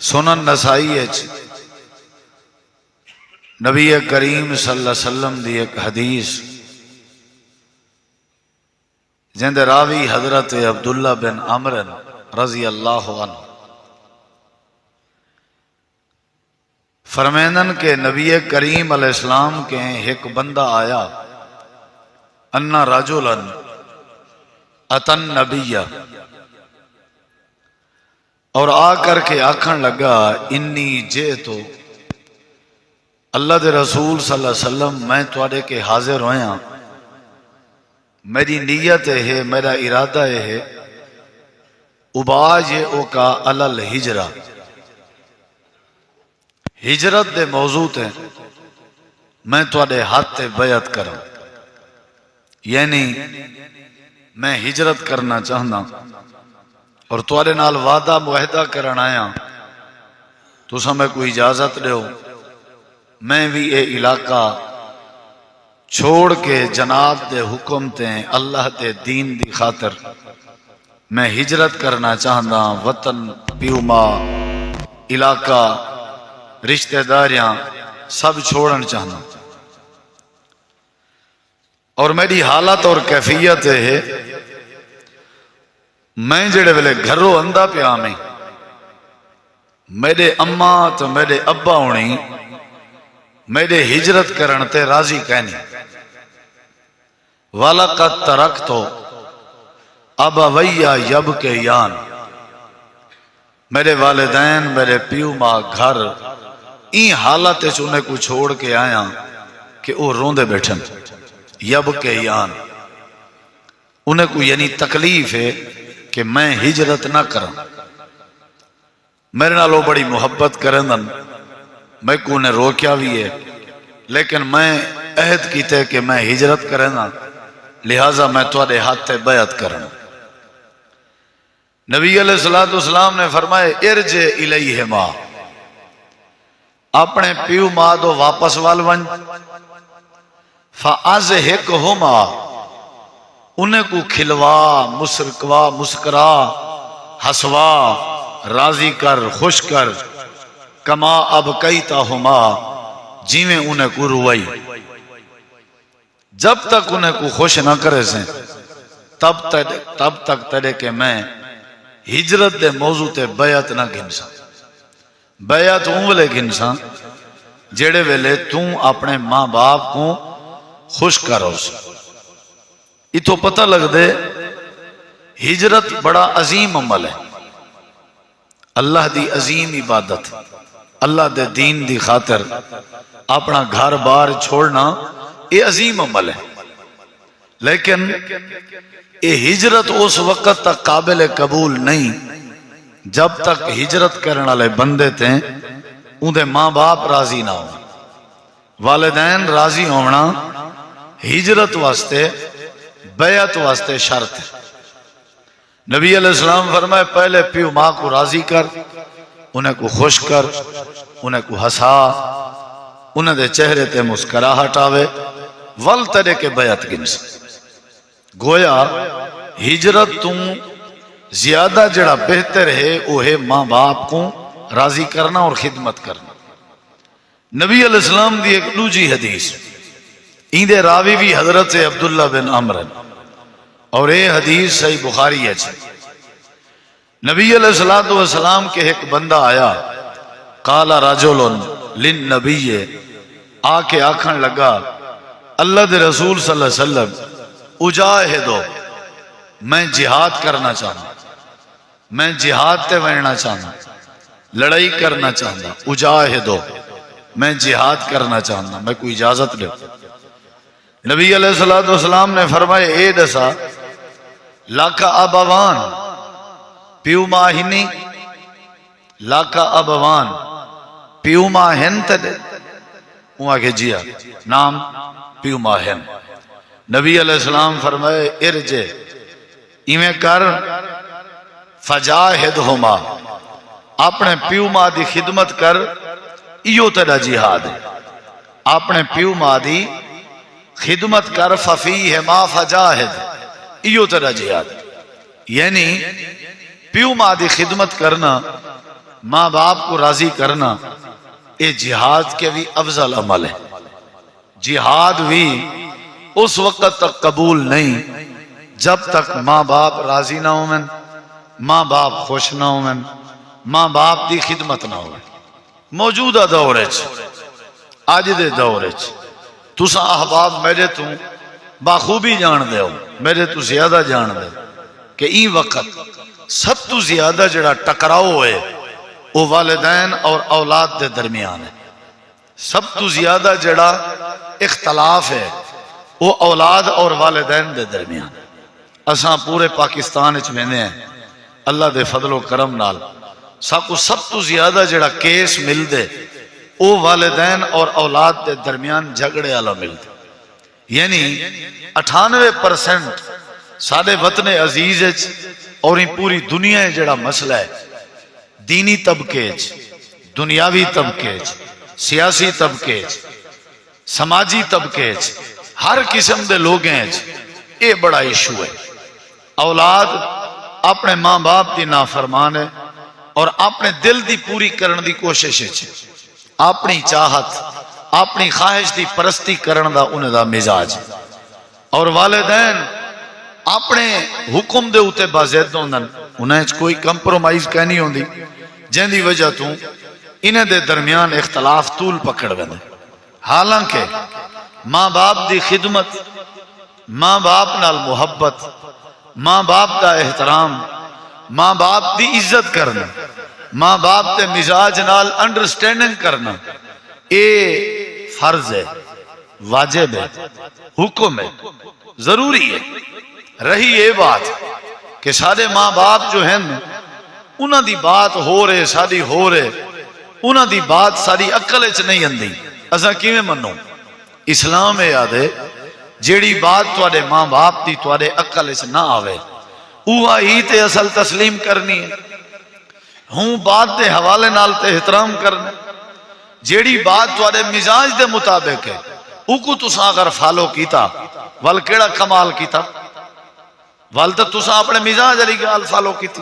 سنن نسائی نبی کریم صلی اللہ علیہ وسلم دی ایک حدیث جند راوی حضرت عبداللہ بن عمر رضی اللہ عنہ فرمینن کہ نبی کریم علیہ السلام کے ایک بندہ آیا انا رجلا اتن نبی اور آ کر کے آکھن لگا انی جئتو اللہ دے رسول صلی اللہ علیہ وسلم میں تواڈے کے حاضر ہویا میری نیت ہے میرا ارادہ ہے اباج او کا علل ہجرہ ہجرت دے موضوع تے میں تواڈے ہاتھ تے بیعت کروں یعنی میں ہجرت کرنا چاہنا اور تواڈے نال وعدہ معاہدہ کرن آیا تساں میں کوئی اجازت دیو میں بھی اے علاقہ چھوڑ کے جناب دے حکم تے اللہ دے دین دی خاطر میں ہجرت کرنا چاہنا وطن پیو ماں علاقہ رشتہ داریاں سب چھوڑن چاہنا اور میری حالت اور کیفیت ہے میں جڑے ویلے گھروں اندہ پیا میں میرے اماں تو میرے ابا ہونی میرے ہجرت کرن تے راضی کہنی وَلَقَدْ تَرَكْتُ أَبَوَيَّ يَبْكِيَانِ میرے والدین میرے پیو ماں گھر این حالت انہیں کو چھوڑ کے آیا کہ وہ روندے بیٹھن یبکیان انہیں کو یعنی تکلیف ہے کہ میں ہجرت نہ کروں میرے نالوں بڑی محبت کرندن میں کو انہیں روکیا بھی ہے لیکن میں عہد کیتے کہ میں ہجرت کرنا لہٰذا میں تواڈے ہاتھ تے بیعت کرنا نبی علیہ السلام نے فرمائے ارجع الیہما اپنے پیو ماں دو واپس وال ون فَأَزْهِقْهُمَا انہیں کو کھلوا مسکرا ہسوا راضی کر خوش کر کما اب کئیتاہما جی میں انہیں کو روائی جب تک انہیں کو خوش نہ کرے سے تب تک تیرے کہ میں ہجرت دے موضوع تے بیعت نہ گھنسا بیعت ویلے گھنسا جڑے ویلے توں اپنے ماں باپ کو خوش کرو یہ تو پتہ لگ دے ہجرت بڑا عظیم عمل ہے اللہ دی عظیم عبادت اللہ دے دین دی خاطر اپنا گھر بار چھوڑنا یہ عظیم عمل ہے لیکن یہ ہجرت اس وقت تک قابل قبول نہیں جب تک ہجرت کرنے والے بندے تھے اندے ماں باپ راضی نہ ہو والدین راضی ہونا ہجرت واسطے بیعت واسطے شرط ہے نبی علیہ السلام فرمائے پہلے پیو ماں کو راضی کر انہیں کو خوش کر انہیں کو ہسا انہیں دے چہرے تے مسکراہٹ آوے ول ترے کے بیعت گنس گویا ہجرت تم زیادہ جڑا بہتر ہے وہ ہے ماں باپ کو راضی کرنا اور خدمت کرنا نبی علیہ السلام دی ایک دوجی حدیث ایندے راوی بھی حضرت عبداللہ بن عمر اور یہ حدیث صحیح بخاری ہے نبی علیہ السلام کے ایک بندہ آیا قال رجل للنبی آ کے آکھن لگا اللہ دے رسول صلی اللہ علیہ وسلم اجاہدو میں جہاد کرنا چاہنا میں جہاد تے وڑنا چاہنا لڑائی کرنا چاہنا اجاہدو میں جہاد کرنا چاہنا میں کوئی اجازت دے نبی علیہ السلام نے فرمائے اے دسا لاکا ابوان پیو ماں ہنی لاکا ابوان پیو ماں ہن تے وہاں کے جیا نام پیو ماں ہن نبی علیہ السلام فرمائے ارجے ایمیں کر فجاہدہما اپنے پیو ماں دی خدمت کر ایو تیرا جہاد ہے اپنے پیو ماں دی خدمت کر ففیہما فجاہد ایو تیرا جہاد یعنی پیو ماں دی خدمت کرنا ماں باپ کو راضی کرنا یہ جہاد کے بھی افضل عمل ہے. جہاد بھی اس وقت تک قبول نہیں جب تک ماں باپ راضی نہ ہوں، ماں باپ خوش نہ ہوں، ماں باپ دی خدمت نہ ہو. موجودہ دور اج دے دور تساں احباب میرے تو باخوبی جان دے ہو، میرے تو زیادہ جان دے کہ این وقت سب تو زیادہ جڑا ٹکراؤ ہوئے وہ والدین اور اولاد دے درمیان ہے. سب تو زیادہ جڑا اختلاف ہے وہ اولاد اور والدین دے درمیان. اساں پورے پاکستان وچ ویندے ہیں اللہ دے فضل و کرم نال سب تو زیادہ جڑا کیس مل دے وہ والدین اور اولاد دے درمیان جھگڑے والا مل دے. یعنی 98% سارے وطن عزیز اور پوری دنیا جڑا مسئلہ ہے دینی طبقے دنیاوی طبقے سیاسی طبقے سماجی طبقے ہر قسم دے لوگیں یہ بڑا ایشو ہے. اولاد اپنے ماں باپ دی نافرمان ہے اور اپنے دل دی پوری کرن دی کوشش ہے، اپنی چاہت اپنی خواہش دی پرستی کرن دا انہیں دا مزاج. اور والدین اپنے حکم دے اوتے بازید ہوندن، انہیں کوئی کمپرومائز کہنی ہوندی جن دی وجہ تو انہیں دے درمیان اختلاف طول پکڑ ویندے. حالانکہ ماں باپ دی خدمت، ماں باپ نال محبت، ماں باپ دا احترام، ماں باپ دی عزت کرنا، ماں باپ دے مزاج نال انڈرسٹینڈنگ کرنا اے فرض ہے، واجب ہے، حکم ہے، ضروری ہے. رہی یہ بات کہ سارے ماں باپ جو ہیں انہاں دی بات ہو رہے ساری ہو رہے انہاں دی بات ساری عقل وچ نہیں آندی، اساں کیویں منو؟ اسلام یاد ہے جیڑی بات تواڈے ماں باپ دی تواڈے عقل وچ نہ آوے اوہ ہی تے اصل تسلیم کرنی ہے. ہوں بات دے حوالے نال تے احترام کرنا. جیڑی بات تواڈے مزاج دے مطابق ہے او کو تساں اگر فالو کیتا ول کیڑا کمال کیتا، ول تے تساں اپنے مزاج علی گل فالو کیتی.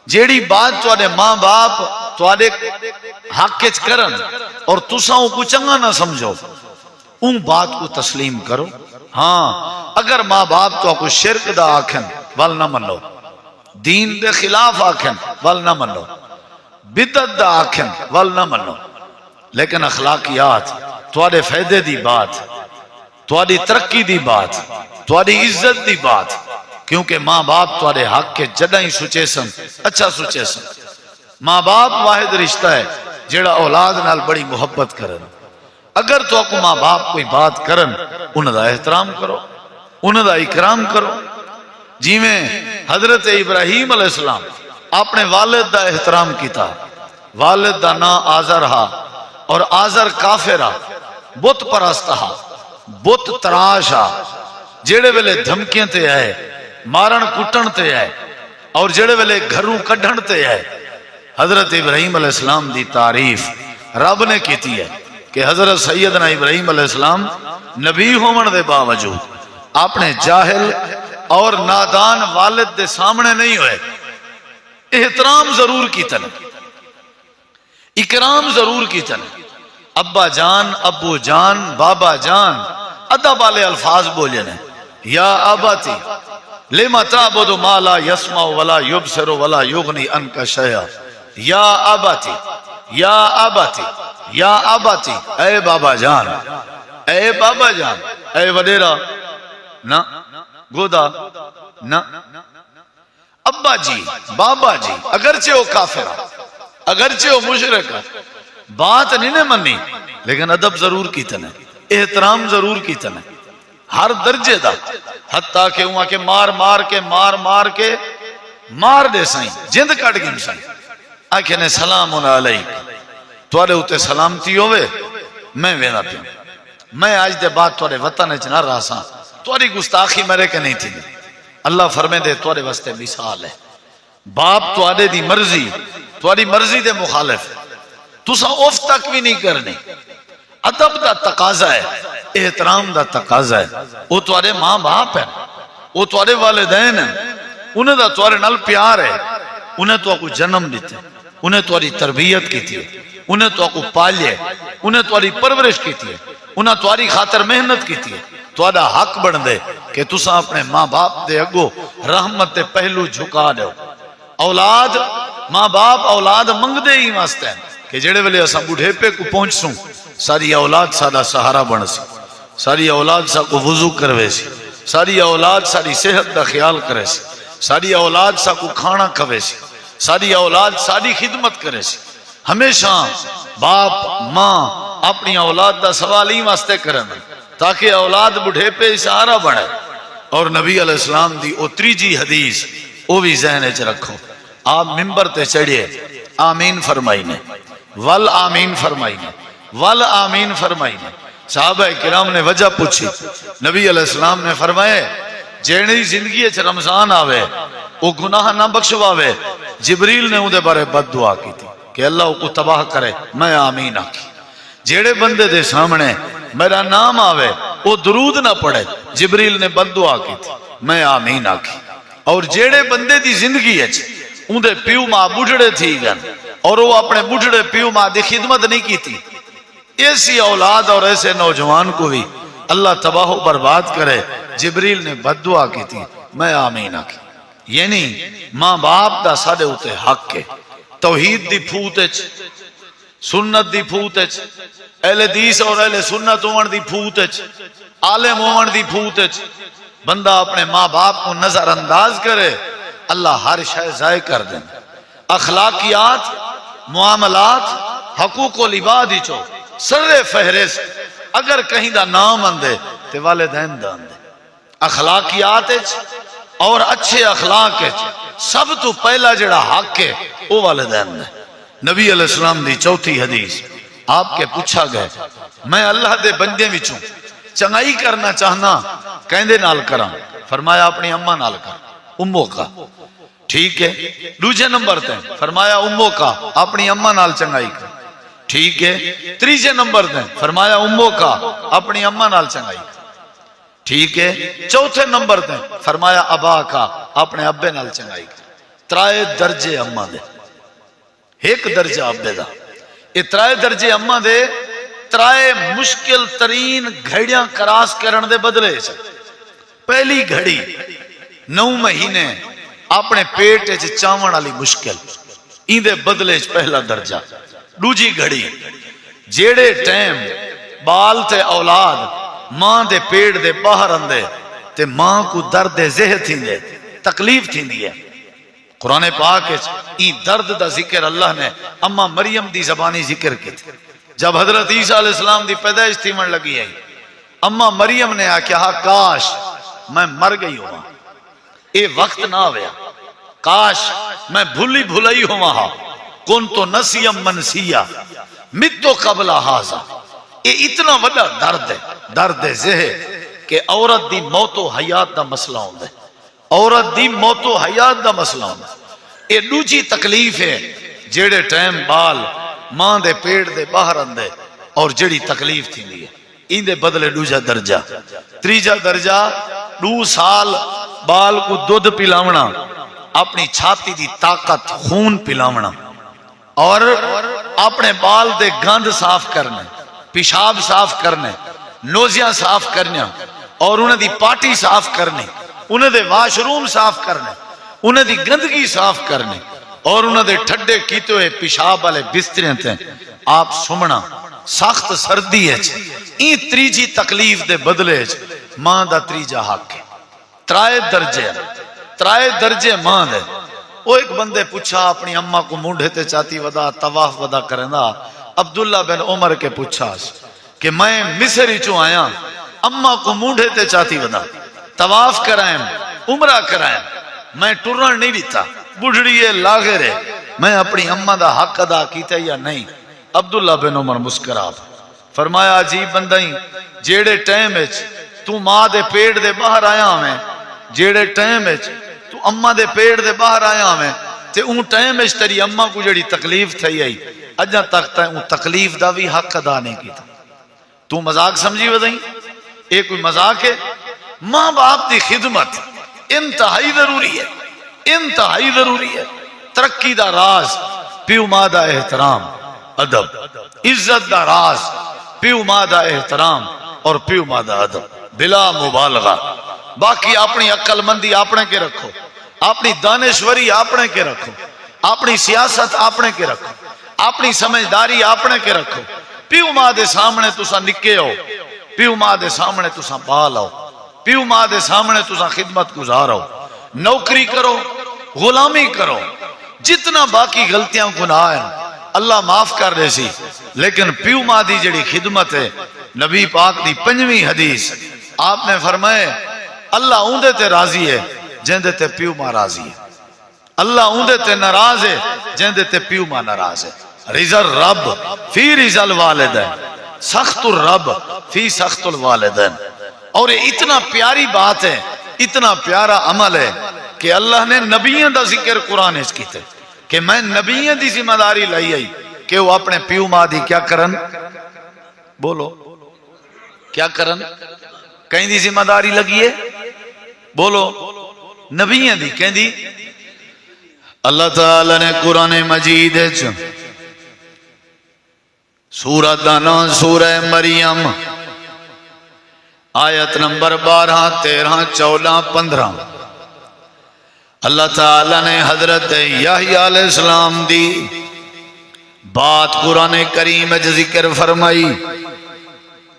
جیڑی بات تواڈے ماں باپ تواڈے حق وچ کرن اور تساں او کو چنگا نہ سمجھو اون بات کو تسلیم کرو. ہاں اگر ماں باپ تو کو شرک دا آکھن ول نہ منو، دین دے خلاف آکھن ول نہ منو، بدعت دا آکھن ول نہ منو، لیکن اخلاقیات تواڈے فائدے دی بات، تواڈی ترقی دی بات، تواڈی عزت دی بات، کیونکہ ماں باپ تواڈے حق کے جدائیں سچے سن اچھا سچے سن. ماں باپ واحد رشتہ ہے جڑا اولاد نال بڑی محبت کرن. اگر تو کو ماں باپ کوئی بات کرن انہاں دا احترام کرو، انہاں دا اکرام کرو. جی میں حضرت ابراہیم علیہ السلام اپنے والد دا احترام کیتا. والد دا نا آزر ہا اور آزر کافر ہا، بت پرست ہا، بت تراش ہا. جیڑے ویلے دھمکیاں تے آئے، مارن کٹن تے آئے اور جیڑے ویلے گھروں کڈھن تے آئے، حضرت ابراہیم علیہ السلام دی تعریف رب نے کیتی ہے کہ حضرت سیدنا ابراہیم علیہ السلام نبی ہومن دے باوجود اپنے جاہل اور نادان والد دے سامنے نہیں ہوئے. احترام ضرور کیتا ہے، اکرام ضرور کیتا ہے. ابا جان، ابو جان، بابا جان ادب والے الفاظ بولے نے. یا اباتی لما تعبد ما لا يسمع ولا يبصر ولا يغني عنك شيئا. یا اباتی، یا اباتی، یا اباتی، اے بابا جان، اے بابا جان، اے وڈیرا نہ گودا نہ. ابا جی، بابا جی، اگرچہ وہ کافر اگرچہ وہ مشرک بات نہیں نے منی لیکن ادب ضرور کیتا ہے، احترام ضرور کیتا ہے ہر درجے دا. حتیٰ کہ وہاں کے مار مار کے مار دے سائیں جند کٹ گئے سائیں آکھے نے سلام علیک توڑے ہوتے سلامتی ہوئے. میں وینا پیا میں آج دے بعد توڑے وطن اچ نہ رہا سا، توڑی گستاخی میرے کے نہیں تھی. اللہ فرمے دے توڑے واسطے مثال ہے. باپ توڑے دی مرضی، توڑی مرضی دے مخالف تسا اوف تک بھی نہیں کرنی. ادب دا تقاضا ہے، احترام دا تقاضا ہے. وہ توڑے ماں باپ ہیں، وہ توڑے والدین ہیں، انہیں دا توڑے نال پیار ہے، انہیں تو کو جنم دیتے، انہیں تاری تربیت کی تھی، انہیں تو کو پالے، انہیں تاری پرورش کی تھی، انہیں تاری خاطر محنت کی تھی. تہاڈا حق بن دے کہ تساں اپنے ماں باپ دے اگو رحمت دے پہلو جھکا دو. اولاد ماں باپ اولاد منگ دے ہی واسطے ہیں کہ جڑے ویلے اساں بڑھیپے کو پہنچ سوں ساری اولاد ساڈا سہارا بن سی، ساری اولاد سا کو وضو کروے سی، ساری اولاد ساری صحت دا خیال کرے سی، ساری اولاد سا کو کھانا کھوے سی، ساری اولاد ساری خدمت کرے سی. ہمیشہ باپ ماں اپنی اولاد دا سوال ہی واسطے کرن تاکہ اولاد بڑھیپے سہارا بنے. اور نبی علیہ السلام دی او تریجی حدیث او بھی ذہن وچ رکھو. آپ ممبر تے چڑھے آمین فرمائی نے، ول آمین فرمائی نے، ول آمین فرمائی نے. صحابہ کرام نے وجہ پوچھی، نبی علیہ السلام نے فرمائے جیڑی زندگی اچ رمضان آوے وہ گناہ نہ بخشواوے. جبریل نے اودے بارے بد دعا کی تھی کہ اللہ کو تباہ کرے، میں آمین آکھی. جیڑے بندے دے سامنے میرا نام آوے وہ درود نہ پڑھے، جبریل نے بد دعا کی تھی، میں آمین آکھی. اور جیڑے بندے دی زندگی اچ اندے پیو ماں بڑھڑے تھی گن اور وہ اپنے بڑھڑے پیو ماں دی خدمت نہیں کی تھی، ایسی اولاد اور ایسے نوجوان کو بھی اللہ تباہ و برباد کرے. جبریل نے بد دعا کی تھی، میں آمین آکھی. یعنی ماں باپ دا ساڈے اوتے حق ہے. توحید دی پھوت اچ، سنت دی پھوت اچ، اہل حدیث اور اہل سنت ہون دی پھوت اچ، عالم ہون دی پھوت اچ بندہ اپنے ماں باپ کو نظر انداز کرے، اللہ ہر شے ضائع کر دیں. اخلاقیات، معاملات، حقوق العباد چو سر فہرست اگر کہیں دا نام اندے تے والدین دا اندے. اخلاقیات اور اچھے اخلاق سب تو پہلا جڑا حق ہے وہ والدین دا. نبی علیہ السلام دی چوتھی حدیث آپ کے پوچھا گئے میں اللہ دے بندے وچوں چنگائی کرنا چاہنا کہندے نال کراں؟ فرمایا اپنی اماں نال کر، امو کا. ٹھیک ہے. دوسرے نمبر تے فرمایا امو کا، اپنی اماں نال چنگائی کر. ٹھیک ہے. تیسرے نمبر تے فرمایا امو کا، اپنی اماں نال چنگائی کر. ٹھیک ہے. چوتھے نمبر تے فرمایا ابا کا، اپنے ابے نال چنگائی کر. ترائے درجے اماں دے، ایک درجہ ابے دا. یہ ترائے درجے اماں دے ترائے مشکل ترین گھڑیاں کراس کرن دے بدلے سے. پہلی گھڑی 9 مہینے اپنے پیٹ وچ چاون والی مشکل، این دے بدلے چ پہلا درجہ. دوجی گھڑی جیڑے ٹائم بال تے اولاد ماں دے پیٹ دے باہر اندے تے ماں کو درد ذہن تھیندے، تکلیف تھیندی ہے. قرآن پاک این درد دا ذکر اللہ نے اما مریم دی زبانی ذکر کی تھی. جب حضرت عیسیٰ علیہ السلام دی پیدائش تھی من لگی ہے، اما مریم نے کہا کاش میں مر گئی ہوا، اے وقت نہ ہویا، کاش میں بھولی بھلائی ہوا، کون تو نسیم منسیہ متو قبل ہذا. اے اتنا بڑا درد ہے، درد ذہن کہ عورت دی موت و حیات دا مسئلہ ہوندا ہے. عورت دی موت و حیات دا مسئلہ ہوندا ہے. اے دوجی تکلیف ہے جیڑے ٹائم بال ماں دے پیٹ دے باہر اندے اور جڑی تکلیف تھی ہے این دے بدلے دوجا درجہ. تریجا درجہ 2 سال بال کو دودھ پلاونا، اپنی چھاتی دی طاقت خون پلاونا اور اپنے بال دے گند صاف کرنے، پیشاب صاف کرنے، نوزیاں صاف کرنے اور انہیں دی پاٹی صاف کرنے، انہیں دے واش روم صاف کرنے، انہیں دی گندگی صاف کرنے اور انہیں دے ٹھڈے کیتے ہوئے پیشاب والے بسترے تھے آپ سمنا سخت سردی ہے. این تریجی تکلیف دے بدلے ماں دا تریجا حق ہے. ترائے درجے ماں دے. وہ ایک بندے پوچھا اپنی اماں کو مونڈے تے چاتی ودا طواف ودا کرنا. عبداللہ بن عمر کے پوچھا کہ میں مصر ہی چوں آیا، اماں کو مونڈے تے چاتی ودا طواف کرائیں عمرہ کرائیں، میں ٹرن نہیں دیتا، بڑھڑی ہے لاغر ہے، میں اپنی اماں دا حق ادا کیتا یا نہیں؟ عبداللہ بن عمر مسکرا فرمایا عجیب بندہ ہی، جیڑے ٹائم وچ تو ماں دے پیٹ دے باہر آیا میں، جیڑے ٹائم وچ تو اماں دے پیٹ دے باہر آیا میں تے اون ٹائم وچ تیری اماں کو جڑی تکلیف تھی آئی اجا تک تے اون تکلیف دا بھی حق ادا نہیں کیتا. تو مذاق سمجھی وزیں؟ اے کوئی مذاق ہے؟ ماں باپ دی خدمت انتہائی ضروری ہے، انتہائی ضروری ہے. ترقی دا راز پیو ماں دا احترام ادب، عزت دا راز پیو ماں دا احترام اور پیو ماں دا ادب بلا مبالغہ۔ باقی اپنی عقل مندی اپنے کے رکھو، اپنی دانشوری اپنے کے رکھو، اپنی سیاست اپنے کے رکھو، اپنی سمجھداری اپنے کے رکھو۔ پیو ماں دے سامنے تسا نکے ہو، پیو ماں دے سامنے تسا بال ہو، پیو ماں دے سامنے تسا خدمت گزار ہو، نوکری کرو، غلامی کرو، جتنا باقی غلطیاں گناہ ہیں اللہ معاف کر دے سی، لیکن پیو ماں دی جڑی خدمت ہے، نبی پاک دی 5ویں حدیث آپ نے فرمائے اللہ اوندے تے راضی ہے جندے تے پیو ماں راضی ہے، اللہ اوندے تے ناراض ہے جندے تے پیو ماں ناراض ہے۔ رضا الرب فی رضا الوالدین، سخط الرب فی سخط الوالدین۔ اور یہ اتنا پیاری بات ہے، اتنا پیارا عمل ہے کہ اللہ نے نبیوں دا ذکر قرآن اس کیتے کہ میں نبیوں دی ذمہ داری لائی آئی کہ وہ اپنے پیو ماں دی کیا کرن، بولو کیا کرن، کہیں دی ذمہ داری لگی ہے، بولو نبیوں دی کہیں دی۔ اللہ تعالی نے قرآن مجید سورہ دا نام سورہ مریم آیت نمبر 12 13 14 15 اللہ تعالی نے حضرت یحییٰ علیہ السلام دی بات قرآن کریم میں ذکر فرمائی،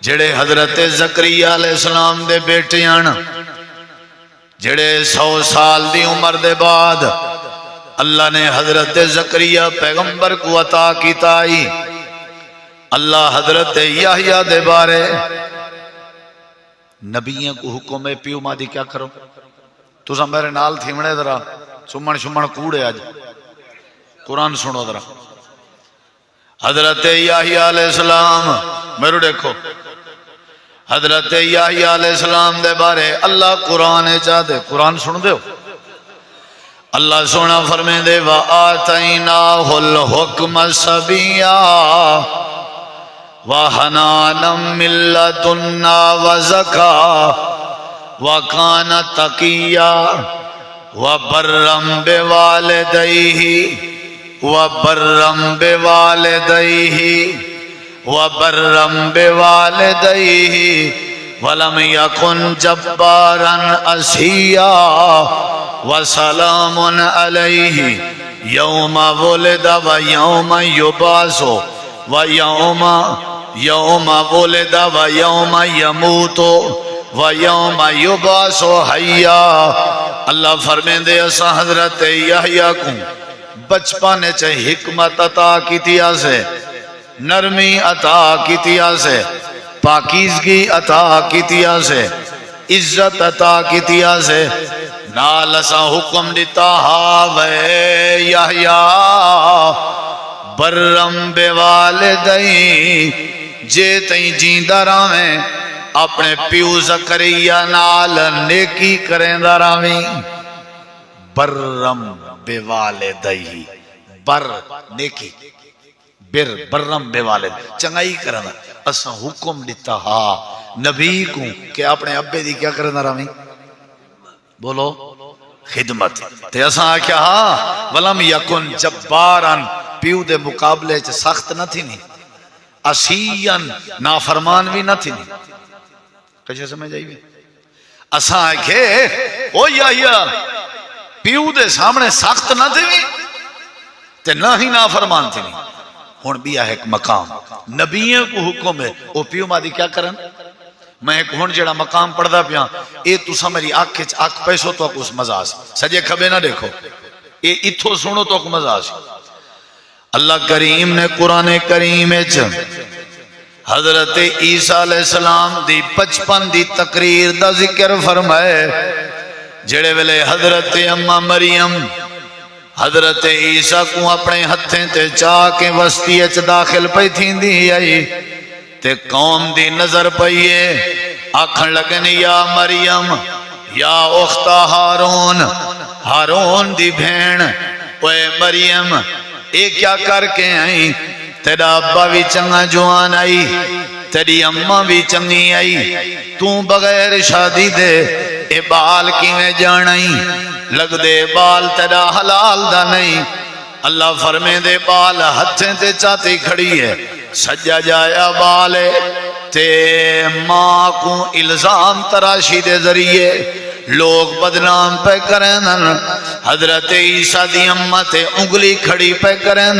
جڑے حضرت زکریا علیہ السلام دے بیٹے ہیں، جڑے 100 سال دی عمر دے بعد اللہ نے حضرت زکریا پیغمبر کو عطا کیتا ہی، اللہ حضرت یحییٰ دے بارے نبیوں کو حکم ہے پیو ماں دی کیا کرو۔ تسا میرے نال تھیمنے ذرا سمن شمن کوڑے آج قرآن سنو ذرا۔ حضرت یحییٰ علیہ السلام میرے دیکھو، حضرت یحییٰ علیہ السلام دے بارے اللہ قرآن چاہتے، قرآن سن دے ہو۔ اللہ سونا فرمائے دے وَآتَيْنَاهُ الْحُكْمَ صَبِيًّا وَحَنَانًا مِن لَّدُنَّا وَزَكَاةً وَكَانَ تَقِيًّا وَبَرًّا بِوَالِدَيْهِ وَلَمْ يَكُنْ جَبَّارًا عَصِيًّا وَسَلَامٌ عَلَيْهِ يَوْمَ وُلِدَ وَيَوْمَ يُبْعَثُ وَيَوْمَ وُلِدَ وَيَوْمَ يَمُوتُ وَيَوْمَ يُبْعَثُ حَيًّا۔ اللہ فرمائیں دے اسا حضرت یحییٰ کو بچپن چے حکمت عطا کیتیا سے، نرمی عطا کیتیا سے، پاکیزگی عطا کیتیا سے، عزت عطا کیتیا سے، نال اسا حکم دیتا ہاوے یحییٰ برم بوالدئی، جے تئیں جیندہ راویں اپنے پیو زکریا نال نیکی کریں دراویں۔ برم بوالدئی، بر نیکی، بر برم بوالد چنگائی کرنا، اسا حکم دیتا ہا نبی کو کہ اپنے ابے دی کیا کرنا راویں، بولو خدمت۔ تے اسا کیا ہاں ولم یکن جبارن، پیو دے مقابلے چ سخت نہ تھی نہیں، عصیان نافرمان بھی نہ تھی نہیں، کچھ سمجھ آئی بھی۔ اسا کہ او یحییٰ پیو دے سامنے سخت نہ تھی تے نہ ہی نافرمان تھی نہیں۔ ہن بھی ہے ایک مقام نبیوں کو حکم ہے او پیو ماں دی کیا کرن۔ میں ایک ہن جڑا مقام پڑھدا پیا اے تساں میری آنکھ وچ آنکھ پیسو تو اس مزہ سی، سجے کھبے نہ دیکھو، اے اتھو سنو تو مزہ سی۔ اللہ کریم نے قرآن کریم وچ حضرت عیسیٰ علیہ السلام دی 55 دی تقریر دا ذکر فرمائے، جڑے ویلے حضرت اماں مریم حضرت عیسیٰ کو اپنے ہتھیں تے چاہ کے وسطی اچ داخل پئی تھیندی آئی تے قوم دی نظر پئیے، آکھن لگن یا مریم یا اختہ ہارون، ہارون دی بھین، اوے مریم اے کیا کر کے آئی، تیرا ابا بھی چنگا جوان آئی، تیری اماں بھی چنگی آئی، تو بغیر شادی دے اے بال کی میں جانائی، لگ دے بال تیرا حلال دا نہیں۔ اللہ فرمے دے بال ہتھیں تے چاتی کھڑی ہے سجا جایا بال تے ماں کو الزام تراشی دے ذریعے لوگ بدنام پہ کریں حضرت عیسیٰ دی امت انگلی کھڑی پہ کریں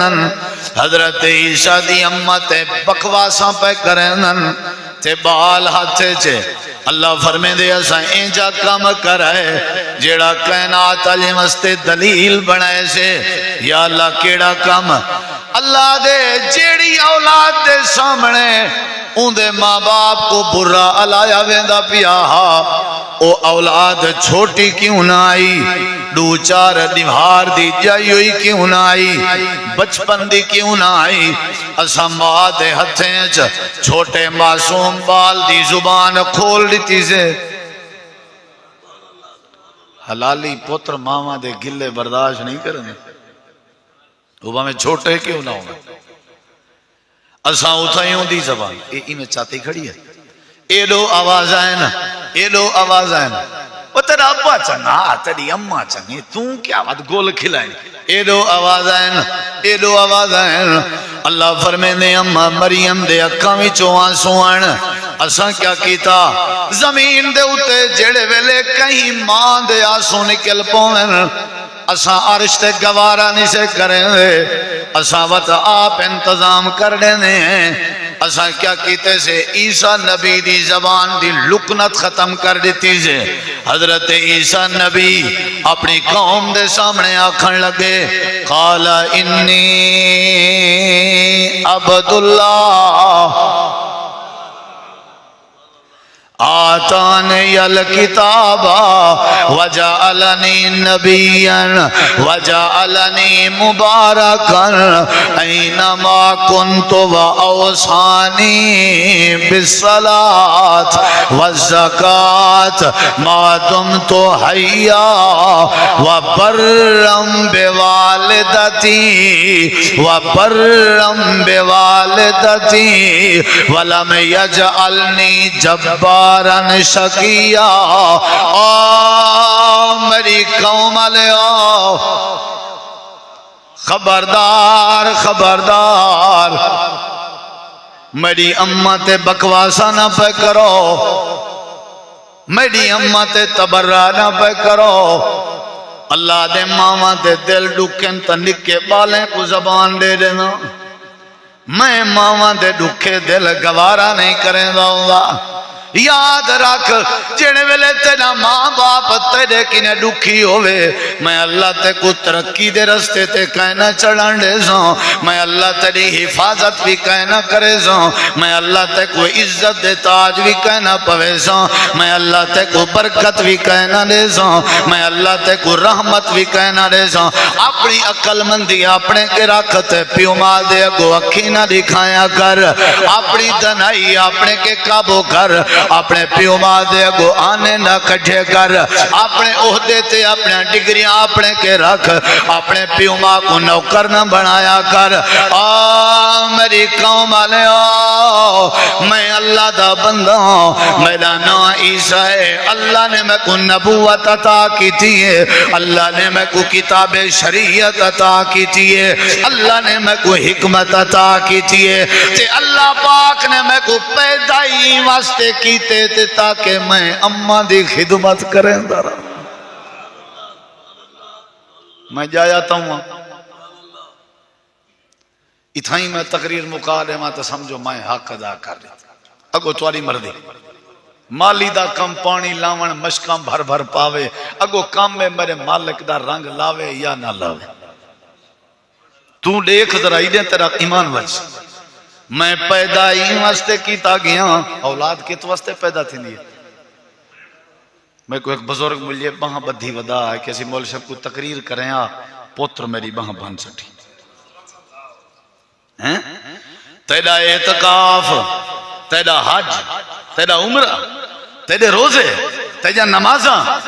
حضرت عیسیٰ دی امت بکواساں پہ کریں تے بال ہاتھے چھے اللہ فرمے دے اسا اینجا کام کرائے جیڑا کائنات علی مستے دلیل بنائے سے یا اللہ کیڑا کام اللہ دے جیڑی اولاد دے سامنے ان دے ماں باپ کو برا علایا ویندہ پیا او اولاد چھوٹی کیوں نہ آئی دو چار دیوار دی جائی ہوئی کیوں نہ آئی بچپن دی کیوں نہ آئی اسا ماں دے ہتھیں چھوٹے معصوم بال دی زبان کھول دیتی سے حلالی پتر ماما دے گلے برداشت نہیں کرنے وہ میں چھوٹے کیوں نہ ہوں اسا اتھائیوں دی زبان ای میں چاہتی کھڑی ہے ایڈو آواز آئے نا ایڈو آواز آئے نا وہ تیرا ابا چنگا تیری اممہ چنگی توں کیا بات گول کھلائیں ایڈو آواز آئے نا ایڈو آواز آئے نا اللہ فرمے نے اممہ مریم دے اکامی چوہاں سوان اساں کیا کیتا زمین دے اتے جڑے ویلے کہیں ماں دے آسوں نکل پویں اساں عرش تے گوارا نہیں سے کریں دے اساں وقت آپ انتظام کر دینے ہیں اساں کیا کیتے سے عیسیٰ نبی دی زبان دی لکنت ختم کر دیتی سے حضرت عیسیٰ نبی اپنی قوم دے سامنے آکھن لگے قال انی عبداللہ آتانی الکتابا وجعلنی نبیا وجعلنی مبارکا اینما کنت واوصانی بالصلاة والزکاة ما دمت حیا وبرم بوالدتی ولم یجعلنی جبارا شکیہ میری قوم علیہ خبردار خبردار میری امت بکواسا نہ پہ کرو میری امت تبرہ نہ پہ کرو اللہ دے ماما دے دل ڈکن تنکے بالیں کو زبان دے دینا میں ماما دے ڈکے دل گوارا نہیں کریں گا یاد رکھ جنے ویلے تینا ماں باپ تیرے کنے ڈکھی ہوئے میں اللہ تے کو ترقی دے رستے تے کہنا چڑھان دے سوں میں اللہ تیری حفاظت بھی کہنا کرے سوں میں اللہ تے کو عزت دے تاج بھی کہنا پوے سوں میں اللہ تے کو برکت بھی کہنا دے سوں میں اللہ تے کو رحمت بھی کہنا دے سوں اپنی عقل مندی اپنے کے رکھتے پیو ماں دے گو اکھی نہ دکھایا کر اپنی دنائی اپنے کے قابو کر اپنے پیو ماں دے گو آنے نہ کٹھے کر اپنے عہدے تے اپنے ڈگریاں اپنے کے رکھ اپنے پیو ماں کو نوکر نہ بنایا کر میری قوم علیہ میں اللہ دا بندہ ہوں میرا نام عیسیٰ ہے اللہ نے میں کو نبوت عطا کی تھی ہے اللہ نے میں کو کتاب شریعت عطا کی تھی ہے اللہ نے میں کو حکمت عطا کی تھی ہے تے اللہ پاک نے میں کو پیدائی واسطے کیتے تھے تاکہ میں اماں دی خدمت کریں دارا میں جایا تا ہوں اتھائی میں تقریر مقالے ماں تا سمجھو میں حق ادا کر لیتا اگو تواری مردی مالی دا کم پانی لاون مشکام بھر بھر پاوے اگو کام میں میرے مالک دا رنگ لاوے یا نہ لاوے تو دیکھ ذرا ہی دے تیرا ایمان وچ میں پیدا ہی واسطے کیتا گیا اولاد کت واسطے پیدا تھی نہیں میں کو ایک بزرگ ملیے بہاں بدھی ودا ہے کسی مول شب کو تقریر کریں پوتر میری بہاں بھن سٹھی تیرا اعتقاف تیرا حج تیرا عمرہ تیرے روزے تیرا نمازاں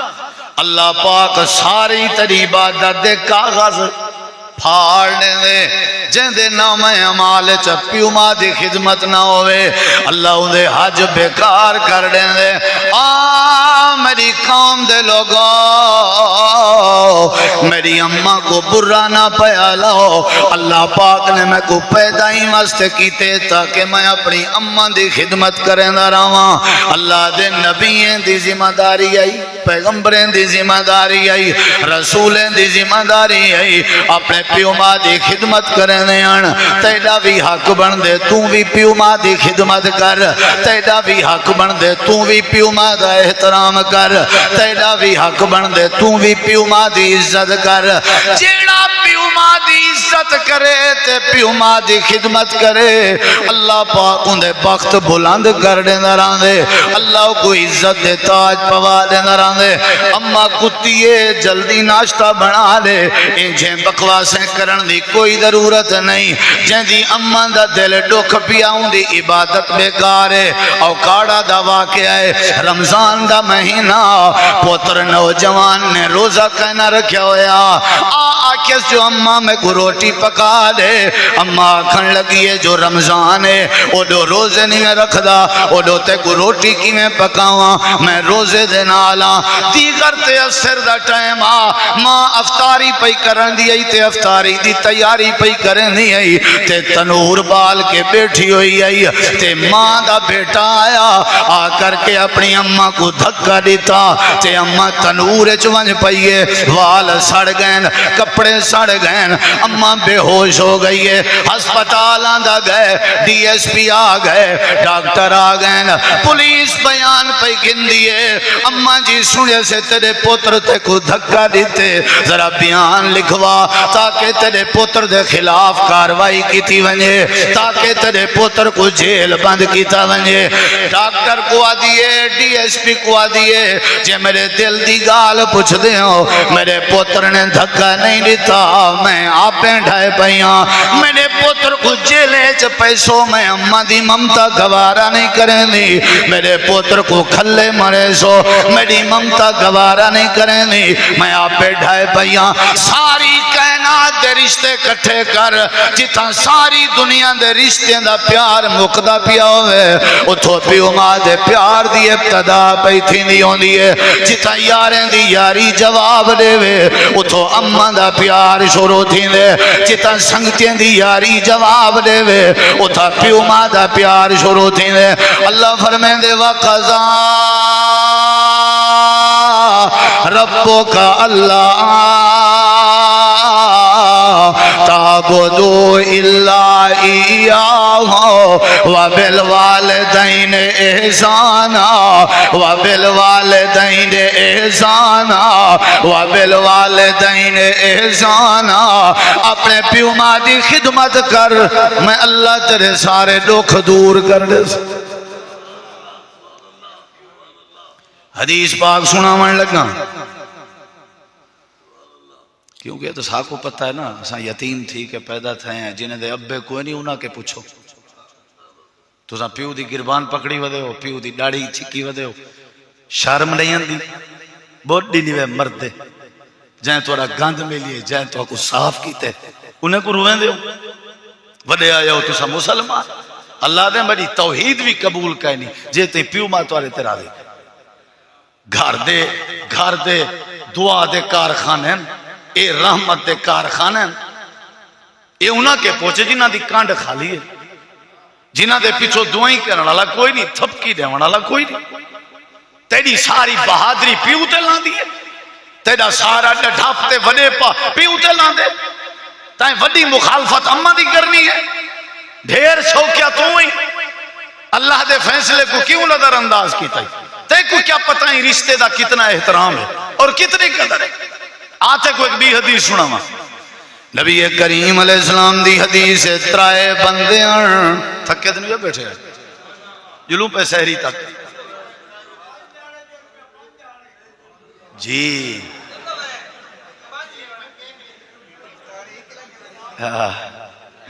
اللہ پاک ساری تیری عبادت دے کاغذ پھاڑنے دے جن دے نام عمال چپیو ماں دی خدمت نہ ہوئے اللہ انہیں حج بیکار کر دیں دے میری قوم دے لوگو میری اماں کو برا نہ پیا لو اللہ پاک نے میں کو پیدا ہی واسطے کیتے تاکہ میں اپنی اماں دی خدمت کریں دا رہواں اللہ دے نبییں دی ذمہ داری آئی پیغمبریں دی ذمہ داری آئی رسولیں دی ذمہ داری آئی اپنے پیو ماں دی خدمت کریں دیان تیڑا بھی حق بن دے تو بھی پیو ماں دی خدمت کر تیڑا بھی حق بن دے تو بھی پیو ماں دا احترام کر تیڑا بھی حق بن دے تو بھی پیو ماں دی عزت کر جیڑا پیو ماں دی عزت کرے تے پیو ماں دی خدمت کرے اللہ پاک اندے بخت بلند کر دینا رہاں دے اللہ کو عزت دے تاج پوا دینا رہاں دے اما کتیے جلدی ناشتہ بنا لے انجھیں بکواسیں کرن دی کوئی ضرورت نہیں جن دی اما دا دل ڈوکھ پیاؤں دی عبادت بیکار ہے او کاڑا دا واقعہ ہے رمضان دا مہینہ پوتر نوجوان نے روزہ کہنا رکھیا ہویا آکیس جو اماں میں کو روٹی پکا دے اماں کھن لگی ہے جو رمضان ہے او دو روزے نہیں میں رکھ دا او دو تے کو روٹی کی میں پکاواں میں روزے دے نالا دیگر تے اثر دا ٹائم ماں افطاری پئی کرن دی آئی تے افطاری دی تیاری پئی کرن دی آئی تے تنور بال کے بیٹھی ہوئی آئی تے ماں دا بیٹا آیا آ کر کے اپنی اماں کو دھکا دیتا تے اماں تنور چونج پئیے وال سڑ گئن کپڑے سڑ گئن اماں بے ہوش ہو گئی ہے ہسپتال آندہ گئے ڈی ایس پی آ گئے ڈاکٹر آ گئن پولیس بیان پہ گن دیئے اماں جی سنے سے تیرے پوتر تے کو دھکا دیتے ذرا بیان لکھوا تاکہ تیرے پوتر دے خلاف کاروائی کی تھی ونجے تاکہ تیرے پوتر کو جیل بند کیتا ونجے ڈاکٹر کو آ دیئے ڈی ایس پی کو آ دیئے جے میرے دل دی گال پوچھ دے ہو میرے پوتر نے دھکا نہیں دیتا میں آپیں ڈھائے پہیاں میرے پوتر کو جیلے چ پیسوں میں اماں دی ممتا گوارا نہیں کریں دی میرے پوتر کو کھلے مرے سو میری ممتا گوارا نہیں کریں دی میں آپیں ڈھائے پہیاں ساری کائنات دے رشتے کٹھے کر جتاں ساری دنیا دے رشتے دا پیار مقدہ پیا ہوئے اتھو پیو ماں دے پیار دی ابتدا پہ تھی نہیں ہوں دیئے جتاں یاریں دی یاری جواب دے وے اتھو اماں دا پیار شروع تھی دے جتاں سنگتیں دی یاری جواب دے وے اتھا پیو ماں دا پیار شروع تھی دے اللہ فرمائیں دے وَقَضَا رَبُّكَ اللَّهَ تعبدوا إلا إياه وبالوالدين إحسانا وبالوالدين إحسانا وبالوالدين إحسانا اپنے پیو ماں دی خدمت کر میں اللہ تیرے سارے دکھ دور کر دے حدیث پاک سناون لگا کیونکہ تو ساکو پتہ ہے نا اساں یتیم تھی کہ پیدا تھے ہیں جنہیں دے ابے کوئی نہیں انہاں کے پوچھو تو ساں پیو دی گربان پکڑی ودے ہو پیو دی ڈاڑی چکی ودے ہو شرم نہیں اندی بوڈی نہیں وے مردے جائیں تو گند ملیے جائیں تو کو صاف کیتے انہیں کو رویں دے ہو وڈے آیا ہو تو ساں مسلمان اللہ دے بڑی توحید بھی قبول کہے نہیں جے تے پیو ماں توارے تیرا دے گھر دے دعا دے کارخانے اے رحمت دے کارخانے اے انہاں کے پوچھے جنہ دی کانڈ خالی ہے جنہ دے پیچھو دعائیں کرنے والا کوئی نہیں تھپکی دے والا کوئی نہیں تیری ساری بہادری پیو تے لان دی ہے تیرا سارا ڈھاپ تے وڈے پا پیو تے لان دے تائیں وڈی مخالفت اماں دی کرنی ہے ڈھیر شوقیہ تو ہی اللہ دے فیصلے کو کیوں نظر انداز کیتا ہے تے کو کیا پتہ ہی رشتے دا کتنا احترام ہے اور کتنی قدر ہے آتے کو ایک بھی حدیث سنا ماں نبی کریم علیہ السلام دی حدیث ترائے بندے تھکے دن بیٹھے ہیں جلوں پہ سہری تک جی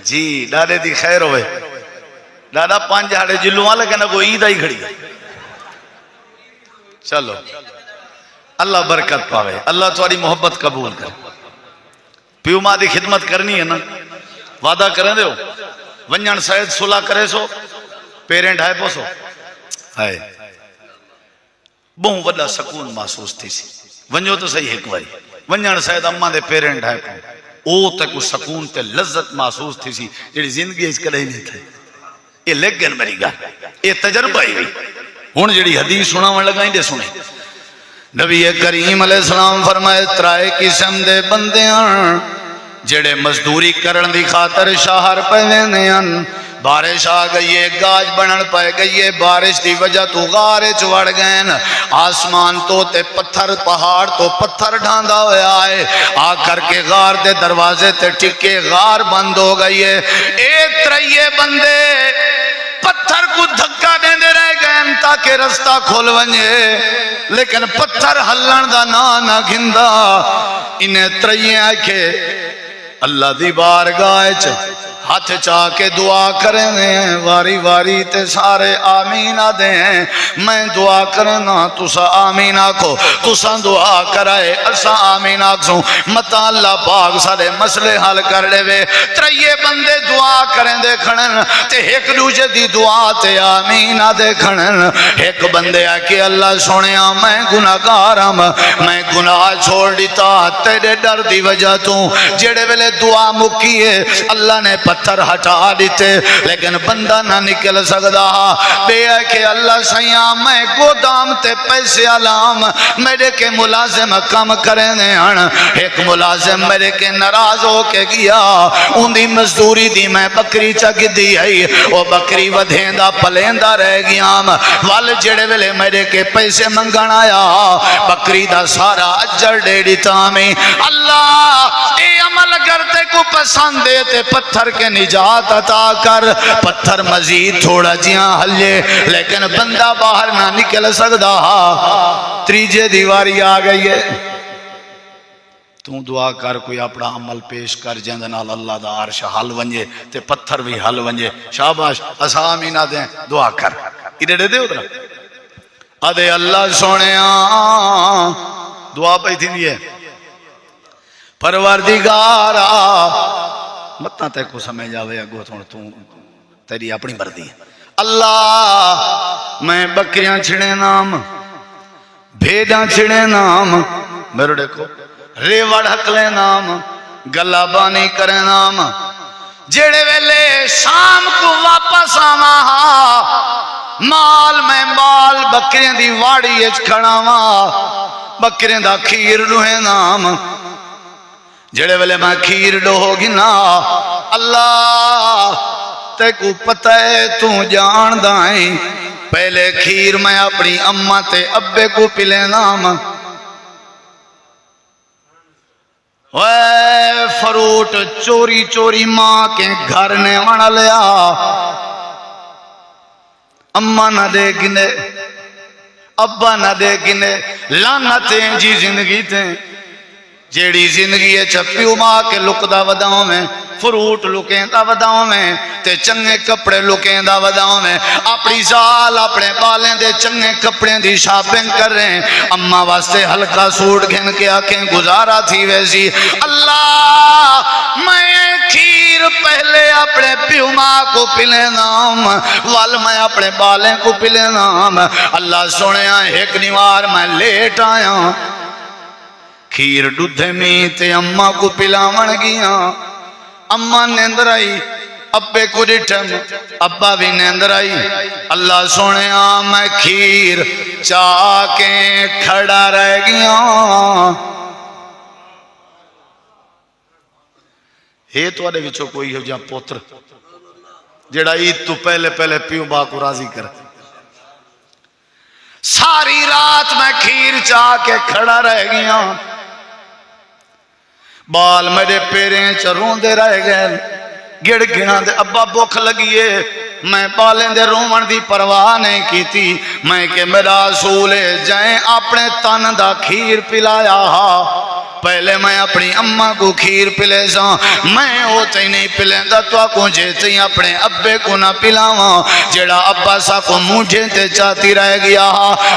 جی ڈاڑے دی خیر ہوئے ڈاڑا پانچ ہاڑے جلوں والے کہنا کوئی عید آئی کھڑی ہے چلو اللہ برکت پاوے اللہ تمہاری محبت قبول کر پیو ماں دی خدمت کرنی ہے نا وعدہ کریں دے ہو ونجن سید صلح کرے سو پیرنٹ ہے پوسو ہے بہت وڈا سکون محسوس تھی سی ونجو تو صحیح ایک باری ونجن شاید اما دے پیرنٹ ہے او تے کو سکون تے لذت محسوس تھی سی جڑی زندگی اس کدے نہیں تھے یہ لیکن میری گل یہ تجربہ ہی ہن جڑی حدیث سناون لگا دے سنے نبی کریم علیہ السلام فرمائے ترائے قسم دے بندیاں جڑے مزدوری کرن دی خاطر شہر پہ ویندے ہن بارش آ گئی ہے گاج بنن پائے گئی ہے بارش دی وجہ تو غارے چ وڑ گئے آسمان تو تے پتھر پہاڑ تو پتھر ڈھاندا ہویا ہے آ کر کے غار دے دروازے تے ٹکے غار بند ہو گئی ہے اے ترائے بندے پتھر کو دھکا دیندے رہ گئے تاکہ رستہ کھل ونجے لیکن پتھر ہلن دا نہ گھندا انہیں ترائے آکھے اللہ دی بارگاہ چ ہاتھ چاہ کے دعا کریں دیں واری واری تے سارے آمین دیں میں دعا کرنا تسا آمین آکھو تسا دعا کرائے اسا آمین آکھوں متا اللہ پاک سارے مسئلے حل کر لے وے ترائے بندے دعا کریں دے کھڑن تے ایک دوجہ دی دعا تے آمین دے کھڑن ایک بندے آکے اللہ سنیا میں گناہگارم میں گناہ چھوڑ دیتا تیرے ڈر دی وجہ تو جڑے ویلے دعا مکیے اللہ نے پتھر ہٹا دیتے لیکن بندہ نہ نکل سکتا بے ہے کہ اللہ سیاں میں گودام تے پیسے علام میرے کے ملازم کم کریں دے ہن ایک ملازم میرے کے ناراض ہو کے گیا ان دی مزدوری دی میں بکری چک دی ہے وہ بکری ودھیندہ پلیندہ رہ گیا وال جڑے ویلے میرے کے پیسے منگن آیا بکری دا سارا اجر دے دیتا میں اللہ اے عمل کرتے کو پسند دے تے پتھر کے نجات عطا کر پتھر مزید تھوڑا جیاں ہلے لیکن بندہ باہر نہ نکل سکتا تریجے دیواری آ گئی ہے تو دعا کر کوئی اپنا عمل پیش کر جیندے نال اللہ دا عرش حل ونجے تے پتھر بھی حل ونجے شاباش اسا آمینہ دیں دعا کر ادھے دے دے ادھر ادھے اللہ سونیاں دعا پہ تھی نہیں ہے پروردگارا متنا تے کو سمجھ آوے اگو تو تیری اپنی مردی ہے اللہ میں بکریاں چھڑے نام بھیڑاں چھڑے نام میرے دیکھو ریوڑ حقلے نام گلہ بانی کرے نام جڑے ویلے شام کو واپس آما مال میں مال بکریاں دی واڑی اچ کھڑاوا بکریاں دا کھیر لوہے نام جڑے ویلے میں کھیر ڈو گی نا اللہ تے کو پتہ ہے تو جان دائیں پہلے کھیر میں اپنی اماں تے ابے کو پلے نام وے فروٹ چوری چوری ماں کے گھر نے وڑا لیا اماں نہ دے گنے ابا نہ دے گنے لعنتیں جی زندگی تیں جیڑی زندگی ہے چپیو ماں کے لکدہ وداؤں میں فروٹ لکیں دا وداؤں میں تے چنگے کپڑے لکیں دا وداؤں میں اپنی زال اپنے بالیں دے چنگے کپڑے دی شاپنگ کر رہے ہیں اماں واسطے ہلکا سوٹ گھن کے آنکھیں گزارا تھی ویسی اللہ میں کھیر پہلے اپنے پیو ماں کو پلے نام وال میں اپنے بالیں کو پلے نام اللہ سنیا ایک نیوار میں لیٹ آیا کھیر ڈودھے میں تے اماں کو پلاون گیا اماں نیندر آئی ابے کو ڈٹھم ابا بھی نیندر آئی اللہ سونے میں کھیر چاہ کے کھڑا رہ گیا ہے تو آدھے وچھو کوئی ہو جہاں پوتر جڑا عید تو پہلے پہلے پیو با کو راضی کر ساری رات میں کھیر چاہ کے کھڑا رہ گیا بال میرے پیریں چرون دے رہ گئے گڑ گڑا دے ابا بھوک لگیے میں بالیں دے رومن دی پرواہ نہیں کی تھی میں کہ میرا سولے جائیں اپنے تن دا کھیر پلایا پہلے میں اپنی اماں کو کھیر پلے سا میں وہ تی نہیں پلے دا تو کو جے تی اپنے ابے کو نہ پلاواں جیڑا ابا سا کو مونجھے تے چاہتی رہ گیا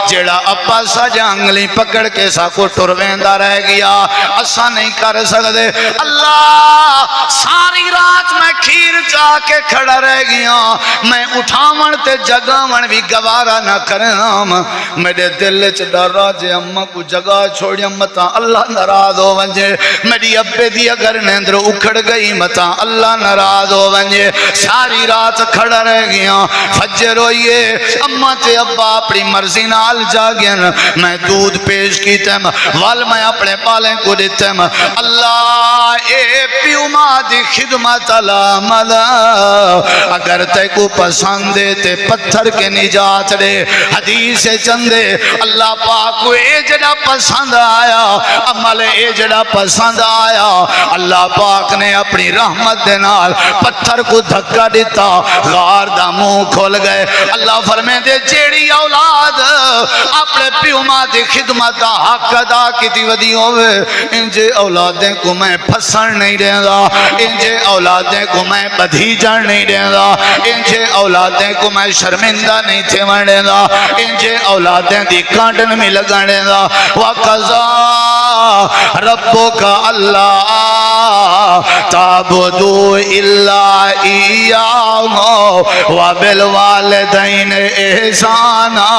جیڑا ابا سا جانگلی پکڑ کے سا کو ٹرویندہ رہ گیا اسا نہیں کر سکتے اللہ ساری رات میں کھیر چاہ کے کھڑا رہ گیا میں اٹھاون تے جگاون بھی گوارا نہ کرام میرے دل چ ڈر جے اماں کو جگہ چھوڑیا متا اللہ ناراض ہو ونجے میری ابے دی اگر نیندر اکھڑ گئی متا اللہ ناراض ہو ونجے ساری رات کھڑا رہ گیا فجر ہوئیے اماں تے ابا اپنی مرضی نال جاگین میں دودھ پیش کی تم وال میں اپنے پالیں کو دیتم اللہ اے پیو ماں دی خدمت علامد اگر تے کو پسند دے تے پتھر کے نجات دے حدیث چندے اللہ پاک کو اے جڑا پسند آیا عمل اے جڑا پسند آیا اللہ پاک نے اپنی رحمت دے نال پتھر کو دھکا دیتا غار دا منہ کھول گئے اللہ فرمے دے جیڑی اولاد اپنے پیو ماں دی خدمت دا حق ادا کی دی ودی ہوئے انجے اولادیں کو میں پھسن نہیں دیں گا انجے اولادیں کو میں بدھیجن نہیں دیں گا انجے اولادیں کو میں شرمندہ نہیں تھے دیں گا انجے اولادیں دی کانٹن میں لگا دیں گا وَقَضَا رَبُّكَ أَلَّا تَعْبُدُوا إِلَّا إِيَّاهُ وَبِالْوَالِدَيْنِ إِحْسَانًا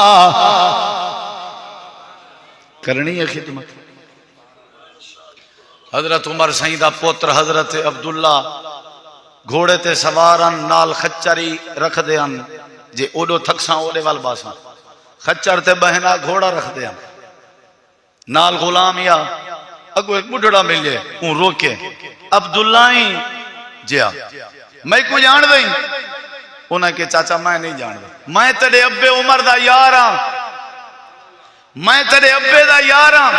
کرنی ہے خدمت حضرت عمر سیدہ پوتر حضرت عبداللہ گھوڑے تے سوارن نال خچری رکھ دیان جے اوڈو تھکساں اوڈے وال باساں خچر تے بہنا گھوڑا رکھ دیان نال غلام یا اگو ایک بڑھڑا ملے اون روکے عبداللہ ہی جیا میں کو جان دیں انہاں کے چاچا میں نہیں جان دیں میں تیرے ابے عمر دا یاراں میں تیرے ابے دا یاراں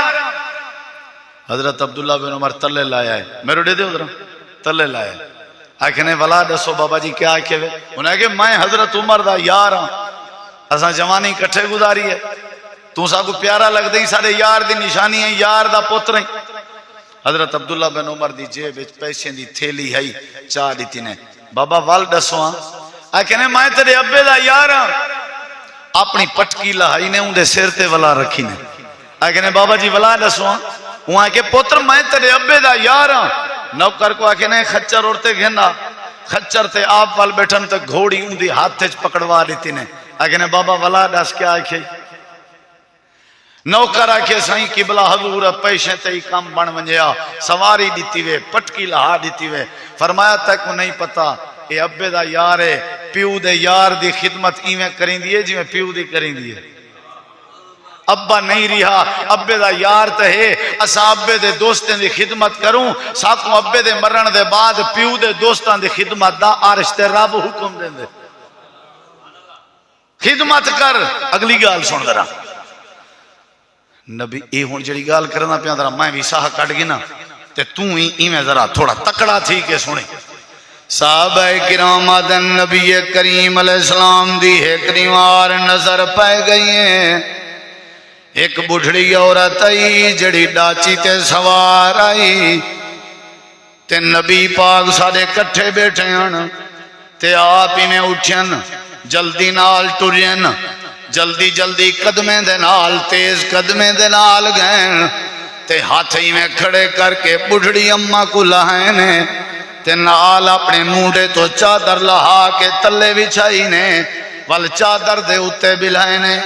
حضرت عبداللہ بن عمر تلے لایا ہے میرے دے دے ادھر تلے لایا ہے آکھنے والا دسو بابا جی کیا آکھے وے انہیں کہ میں حضرت عمر دا یاراں اساں جوانی کٹھے گزاری ہے تو سا کو پیارا لگ دیں سارے یار دی نشانی ہے یار دا پتر ہیں حضرت عبداللہ بن عمر دی جیب پیسے دی تھیلی ہے چاہ دیتی نے بابا وال دسواں آکھنے میں تیرے ابے دا یاراں اپنی پٹکی لہائی نے اندے سر تے ولا رکھی نے آکھنے بابا جی ولا دسواں وہاں کے پتر میں تیرے ابے دا یاراں نوکر کو آکھنے خچر اورتے گھنا خچر تے آپ وال بیٹھن تے گھوڑی اندی ہاتھ تے پکڑوا دیتی نے آکھنے بابا ولا دس کیا آکھے نوکر آکھے سائیں قبلہ حضور پیشے تے ہی کام بن ونجیا سواری دیتی وے پٹکی لہا دیتی وے فرمایا تک کو نہیں پتا اے ابے دا یار ہے پیو دے یار دی خدمت ایویں کریں دیئے جی میں پیو دی کریں دیئے ابا نہیں رہا ابے دا یار تے ہے اسا ابے دے دوستیں دی خدمت کروں ساکوں ابے دے مرن دے بعد پیو دے دوستان دی خدمت دا آرش تے رب حکم دیں دے خدمت کر اگلی گال سن درہ نبی اے ہون جڑی گال کرنا پیا درہ میں بھی ساہ کٹ گنا تے تو ہی ایمیں ذرا تھوڑا تکڑا تھی کہ سنے صحابہ کرام آدن نبی کریم علیہ السلام دی ایک دیوار نظر پائے گئی ہیں ایک بڑھڑی عورت آئی جڑی ڈاچی تے سوار آئی تے نبی پاک سارے کٹھے بیٹھے ہیں تے آپ ہی میں اٹھیں جلدی نال ٹرین جلدی جلدی قدمیں دے نال تیز قدمیں دے نال گئیں تے ہاتھ ہی میں کھڑے کر کے بڑھڑی اماں کو لہائنے تے نال اپنے موڑے تو چادر لہا کے تلے بچھائی نے وال چادر دے اتے بلائنے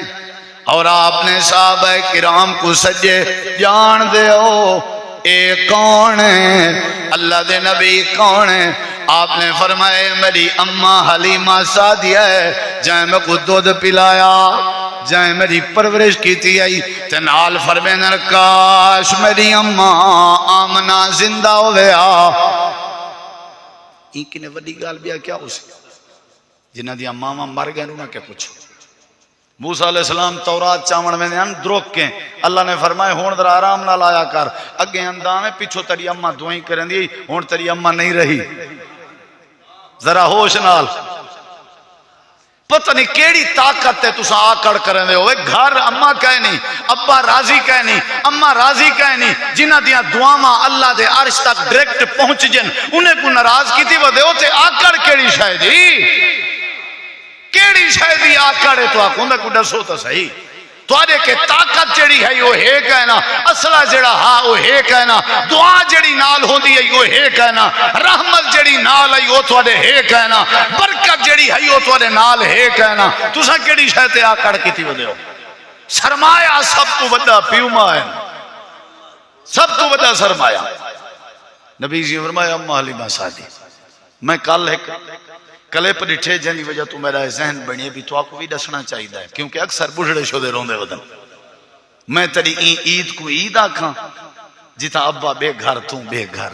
اور آپ نے صحابہ کرام کو سجے جان دے ہو اے کون ہے اللہ دے نبی کون ہے آپ نے فرمائے میری اماں حلیمہ سعدیہ ہے جائیں میں کو دودھ پلایا جائیں میری پرورش کی تھی آئی تنال فرمائے کاش میری اماں آمنہ زندہ ہو گیا ایک نے وڈی گال بیا کیا اسے جنہ دی اماں مر گئے انہوں نے کیا پوچھو موسیٰ علیہ السلام تورات چاون میں نے دروک کے اللہ نے فرمائے ہون در آرام نہ لایا کر اگے اندام ہے پیچھو تری اماں دعائیں کریں دی ہون تری اماں نہیں رہی ذرا ہوش نال پتہ نہیں کیڑی طاقت ہے تسا آکڑ کرنے ہوئے گھر اما کہے نہیں ابا راضی کہے نہیں اما راضی کہے نہیں جنہ دیاں دعاواں اللہ دے عرش تک ڈائریکٹ پہنچ جن انہیں کو ناراض کی تھی وہ دے ہوتے آکڑ کیڑی شاید کیڑی شاید آکڑ ہے تو آکھ ہوندہ کو ڈسو تو صحیح تو آدھے کہ طاقت جڑی ہے وہ ہے کہنا اصلہ جڑا ہاں وہ ہے کہنا دعا جڑی نال ہوندی ہے وہ ہے کہنا رحمت جڑی نال ہے وہ تو آدھے ہے کہنا برکت جڑی ہے وہ تو آدھے نال ہے کہنا تو ساں کیڑی شاید آکڑ کی تھی وہ دے ہو سرمایہ سب تو بڑا پیوما ہے سب تو بڑا سرمایہ نبی جی فرمایا اما حلیمہ سعدی میں کل ایک کلپ ڈٹھے جنی وجہ تو میرا ذہن بنیے بھی تو آپ کو بھی ڈسنا چاہیے ہے کیونکہ اکثر بڑھڑے شدے روندے ودن میں تری عید کو عید آکھاں جتا ابا بے گھر توں بے گھر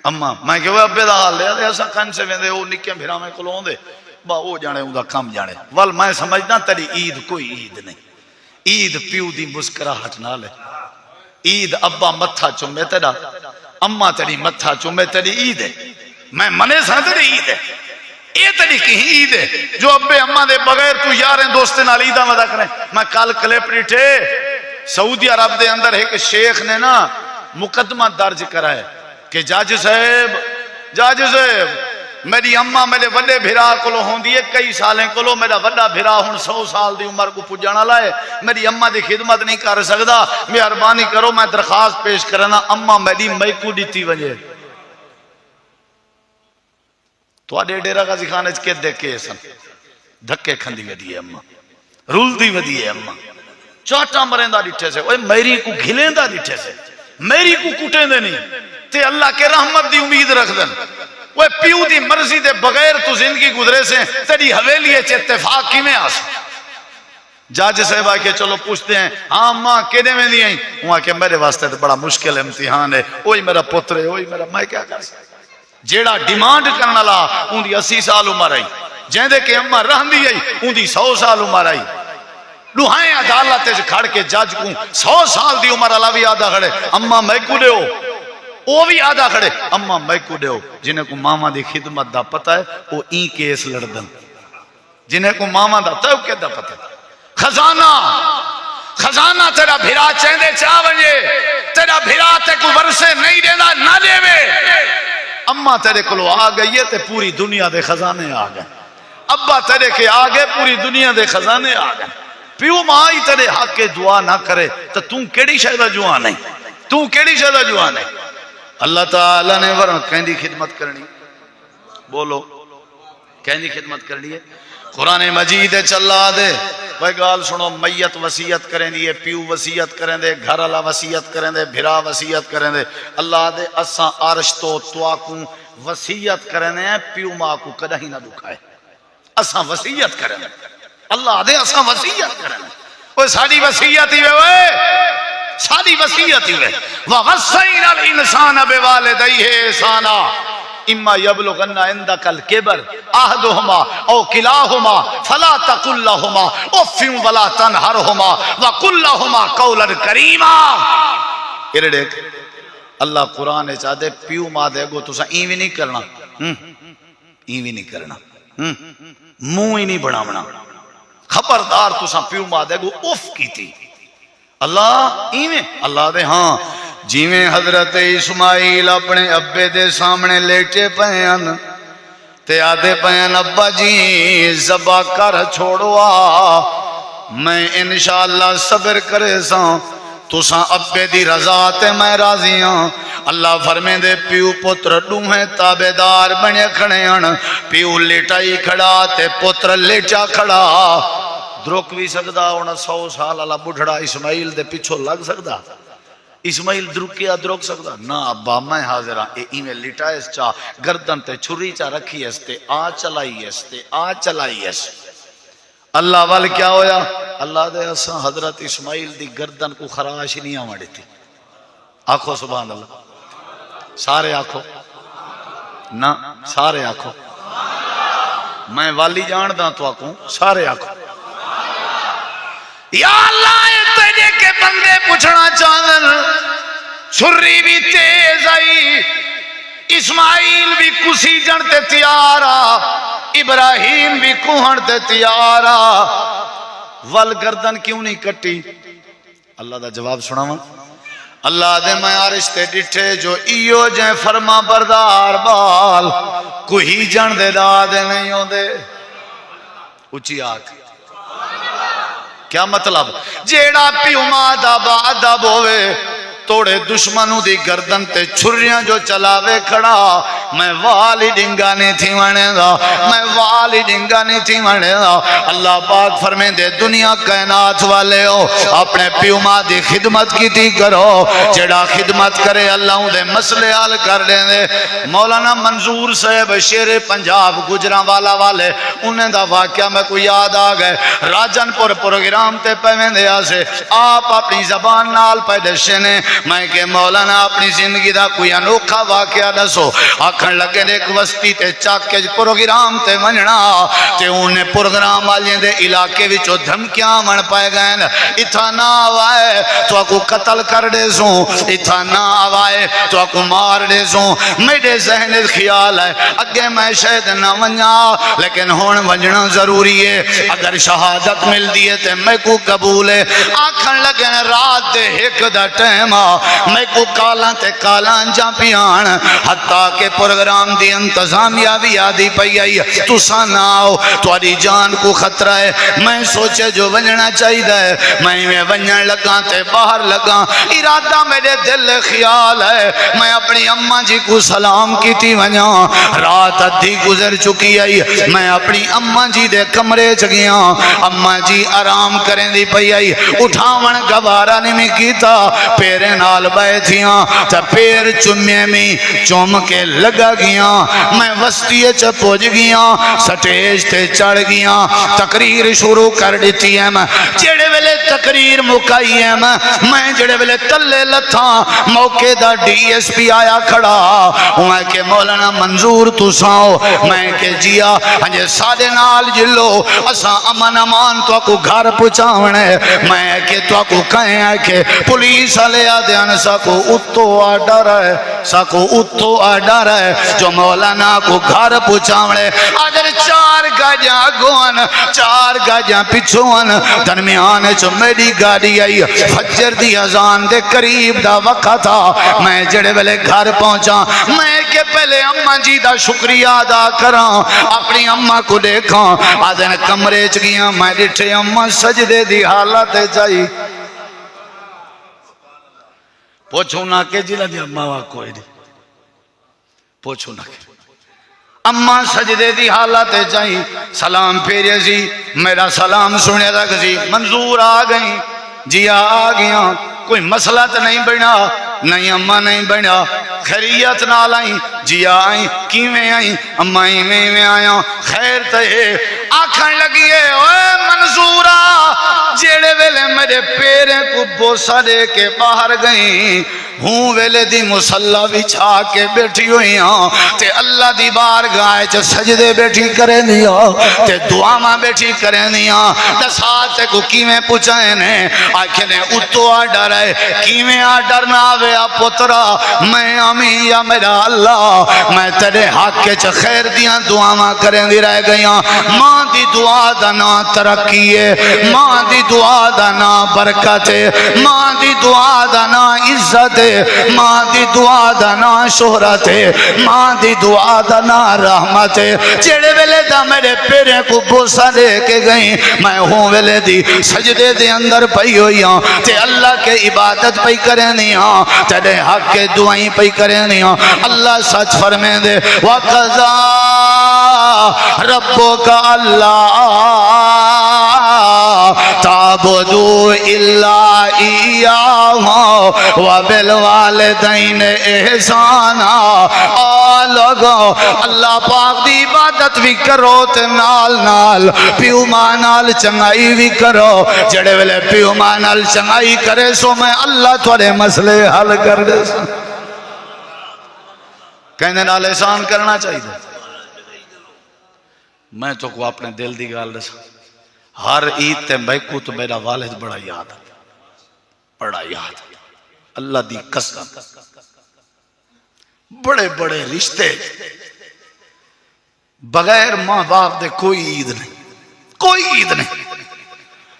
اما میں کہ وہ ابے دا حال لے ایسا کن سے ویندے وہ نکے بھیرا میں کلو ہوندے با وہ جانے ہوں دا کم جانے وال میں سمجھنا تری عید کوئی عید نہیں عید پیو دی مسکراہٹ نہ لے عید ابا متھا چمے تیرا اما تری متھا چمے تری عید ہے میں منے سا تری عید ہے یہ تری کہیں عید ہے جو ابے اما دے بغیر تو یاریں دوستے نال عیدہ مدہ کریں میں کال کلپ ریٹھے سعودی عرب دے اندر ہے کہ شیخ نے نا مقدمہ درج کرا ہے کہ جاج صاحب میری اما میرے وڈے بھرا کلو ہوں دیئے کئی سالیں کلو میرا وڈا بھرا ہوں 100 سال دی عمر کو پجانا لائے میری اما دی خدمت نہیں کر سکتا مہربانی کرو میں درخواست پیش کرنا اما میری میکو دیتی وجہ تو آڈے ڈیرہ غازی خانے کے دیکھے سن دھکے کھندی ودی ہے اما رول دی ودی ہے اما چاٹا مرندہ ڈٹھے سے میری کو گھلیندہ ڈٹھے سے میری کو کٹیں دے نہیں تے اللہ کے رحمت دی امید رکھ دن وہ پیو دی مرضی دے بغیر تو زندگی گزرے سے تیری حویلی ہے اتفاق کی میں آسا جاج صاحب آئے کہ چلو پوچھتے ہیں ہاں ماں کہنے میں نہیں آئیں وہاں کہ میرے واسطے تو بڑا مشکل امتحان ہے وہی میرا پتر ہے وہی میرا میں کیا کر سکتا جیڑا ڈیمانڈ کرنا لا ان دی 80 سال عمر آئی جہاں دے کہ اممہ رہن دی آئی ان دی 100 سال عمر آئی لوہائیں عدالت سے کھڑ کے جج کو 100 سال دی عمر اللہ بھی آدھا کھڑے اممہ میں کو دے ہو وہ بھی آدھا کھڑے اممہ میں کو دے ہو جنہیں کو ماما دی خدمت دا پتہ ہے وہ این کیس لڑدن جنہیں کو ماما دا تیو کے دا پتہ ہے خزانہ تیرا بھیرا چیندے چاہ ونجے تیرا بھیرا تے کو ورسے نہیں دینا نہ دے وے اممہ تیرے کلو آ گئی ہے تے پوری دنیا دے خزانے آ گئے ابا تیرے کے آگے پوری دنیا دے خزانے آ گئے پیو مائی تیرے حق کے دعا نہ کرے تو تم کیڑی شاید جوہ نہیں تم کیڑی شاید جوہ نہیں اللہ تعالیٰ نے ورن کہندی خدمت کرنی بولو کہندی خدمت کرنی ہے قرآن مجید چلا دے وہ گال سنو میت وسیعت کریں دی پیو وسیعت کریں دے گھر اللہ وسیعت کریں دے بھرا وسیعت کریں دے اللہ دے اساں عرش تو تواکوں وسیعت کریں دے پیو ماں کو کدہ ہی نہ دکھائے اساں وسیعت کریں دے اللہ دے اساں وسیعت کریں دے وہ ساری وسیعت ہی ہوئے ساری وسیعت ہی ہوئے وَغَصَّيْنَا الْإِنسَانَ بِوَالِدَيْهِ إِحْسَانًا اما یبلغن عندک الکبر احدهما او کلاهما فلا تقل لهما اف ولا تنهرهما وقل لهما قولا کریما ارڑے اللہ قرآن چاہتے پیو ماں دے گو تسا ایویں نہیں کرنا ایویں نہیں کرنا منہ ہی نہیں بناونا خبردار تسا پیو ماں دے گو اف کی تھی اللہ ایویں اللہ دے ہاں جیویں حضرت اسماعیل اپنے ابے دے سامنے لیٹے پہن تے آدھے پہن ابا جی ذبح کر چھوڑوا میں انشاءاللہ صبر کرے ساں تو ساں ابے دی رضا تے میں راضی ہاں اللہ فرمے دے پیو پتر ڈوہیں تابدار بنے کھڑے ہن پیو لیٹائی کھڑا تے پتر لیٹا کھڑا دروک بھی سکدا ہونا 100 سال اللہ بڑھڑا اسماعیل دے پیچھو لگ سکدا اسماعیل درکیا دروک سکتا نا ابا میں حاضر ہاں ایمیں لٹائیس چاہ گردن تے چھری چاہ رکھی اس تے آ چلائی اس اللہ وال کیا ہویا اللہ دے اساں حضرت اسماعیل دی گردن کو خراش نہیں آمڑی تھی آنکھو سبحان اللہ سارے آنکھو نا سارے آنکھو میں والی جان دا تو آنکھوں سارے آنکھو یا اللہ تیرے کے بندے پوچھنا چاہن چھری بھی تیز آئی اسماعیل بھی کسی جنتے تیارا ابراہیم بھی کوہن تے تیارا ول گردن کیوں نہیں کٹی؟ اللہ دا جواب سناواں اللہ دے میں عرش تے ڈٹھے جو ایو جے فرما بردار بال کوئی جن دے دا دے نہیں ہوندے اچھی آکھ کیا مطلب جیڑا پیو ماں دا ادب ہوئے توڑے دشمنوں دی گردن تے چھریاں جو چلاوے کھڑا میں والی ڈنگا نہیں تھی ونے دا میں والی ڈنگا نہیں تھی ونے دا اللہ پاک فرمین دے دنیا کائنات والے ہو اپنے پیو ماں دی خدمت کی تھی کرو جڑا خدمت کرے اللہ دے مسئلے حل کر دیں دے مولانا منظور صاحب شیر پنجاب گجراں والا والے انہیں دا واقعہ میں کوئی یاد آ گئے راجن پور پروگرام تے پہویں دے آسے آپ اپنی زبان نال پیدشے نے میں کہ مولانا اپنی زندگی دا کوئی انوکھا واقعہ دسو آکھن لگے ایک وستی تے چاک کے پروگرام تے ونجنا تے انہیں پروگرام والے دے علاقے وچوں دھمکیاں من پائے گئے اتھا نہ آوائے تو اکو قتل کر دے سوں اتھا نہ آوائے تو اکو مار دے سوں میرے ذہن خیال ہے اگے میں شاید نہ ونجا لیکن ہون ونجنا ضروری ہے اگر شہادت مل دیئے تے میں کو قبول ہے آکھن لگے رات دے ایک دا ٹائم میں کو کالاں تے کالاں جا پیان حتیٰ کہ پروگرام دی انتظامیہ بھی آدھی پئی آئی تو سانا آؤ تواری جان کو خطرہ ہے میں سوچے جو ونجنا چاہی دے میں ونجن لگا تے باہر لگا ارادہ میرے دل خیال ہے میں اپنی اماں جی کو سلام کی تھی ونجا رات ادھی گزر چکی آئی میں اپنی اماں جی دے کمرے چگیا اماں جی آرام کریں دی پئی آئی اٹھاون گوارا نہیں میں کیتا پیرے نال بائے تھیاں تا پیر چمے میں چوم کے لگا گیا میں وسطیے چپوج گیا سٹیج تے چڑھ گیا تقریر شروع کر دیتی ہے جڑے ویلے تقریر مکائی ہے میں جڑے ویلے تلے لتھا موقع دا ڈی ایس پی آیا کھڑا میں کہ مولانا منظور تو ساؤ میں کہ جیا ہنجے سادے نال جلو اسا امن امان تو کو گھر پچاونے میں کہ تو کو کہیں ہے کہ پولیس علیہ دیان ساکو اتو آڈر ہے ساکو اتو آڈر ہے جو مولانا کو گھر پچاونے اگر 4 گاجاں گون 4 گاجاں پچھون درمیان چو میری گاڑی آئی فجر دی اذان دے قریب دا وقت تھا میں جڑے ویلے گھر پہنچا میں کہ پہلے اماں جی دا شکریہ ادا کراں اپنی اماں کو دیکھاں آدھن کمرے چ گیا میں ڈٹھے اماں سجدے دی حالت چاہی پوچھو نہ کہ جلہ دی اماں کوئی نہیں پوچھو نہ کہ اماں سجدے دی حالت چاہی سلام پھیرے سی میرا سلام سنے تک سی منظور آ گئی جی آ گیا کوئی مسئلہ تو نہیں بنا نہیں اماں نہیں بنا خیریت نہ لائیں جی آئیں کیویں آئیں اماں میں آیا خیر تے آکھن لگیے اوے منظورہ جیڑے ویلے میرے پیریں کو بوسا دے کے باہر گئیں ہوں ویلے دی مسلح بچھا کے بیٹھی ہوئی ہاں تے اللہ دی بارگاہ چ سجدے بیٹھی کریں دیا تے دعا ماں بیٹھی کریں دیا دسات کو کیویں پوچھائیں نے آکھیں نے اتو آ ڈر ہے کیویں آ ڈرنا ویا پترا میں آمی یا میرا اللہ میں تیرے حق کے چ خیر دیاں دعا ماں کریں دی رہ گئیاں ماں دی دعا دا نا ترقی ہے ماں دی دعا دا نا برکت ہے ماں دی دعا دا نا عزت ہے ماں دی دعا دا نا شہرت ہے ماں دی دعا دا نا رحمت ہے جیڑے ویلے دا میرے پیرے کو بوسا دے کے گئیں میں ہوں ویلے دی سجدے دے اندر پئی ہوئی ہاں تے اللہ کے عبادت پئی کریں نہیں ہاں تیرے حق کے دعائیں پئی کریں نہیں ہاں اللہ سچ فرمے دے وَقَضَا رَبُّكَ اللَّهَ تَعْبُدُوا إِلَّا إِيَّاهُ وَبِالْوَالِدَيْنِ إِحْسَانًا لوگو اللہ پاک دی عبادت بھی کرو تے نال نال پیو ماں نال چنگائی بھی کرو جڑے ویلے پیو ماں نال چنگائی کرے سو میں اللہ تھوڑے مسئلے حل کر دے سو کہنے نال احسان کرنا چاہیے میں تو کو اپنے دل دی گال دے ہر عید تے میں کو تو میرا والد بڑا یاد بڑا یاد اللہ دی قسم بڑے بڑے رشتے بغیر ماں باپ دے کوئی عید نہیں، کوئی عید نہیں،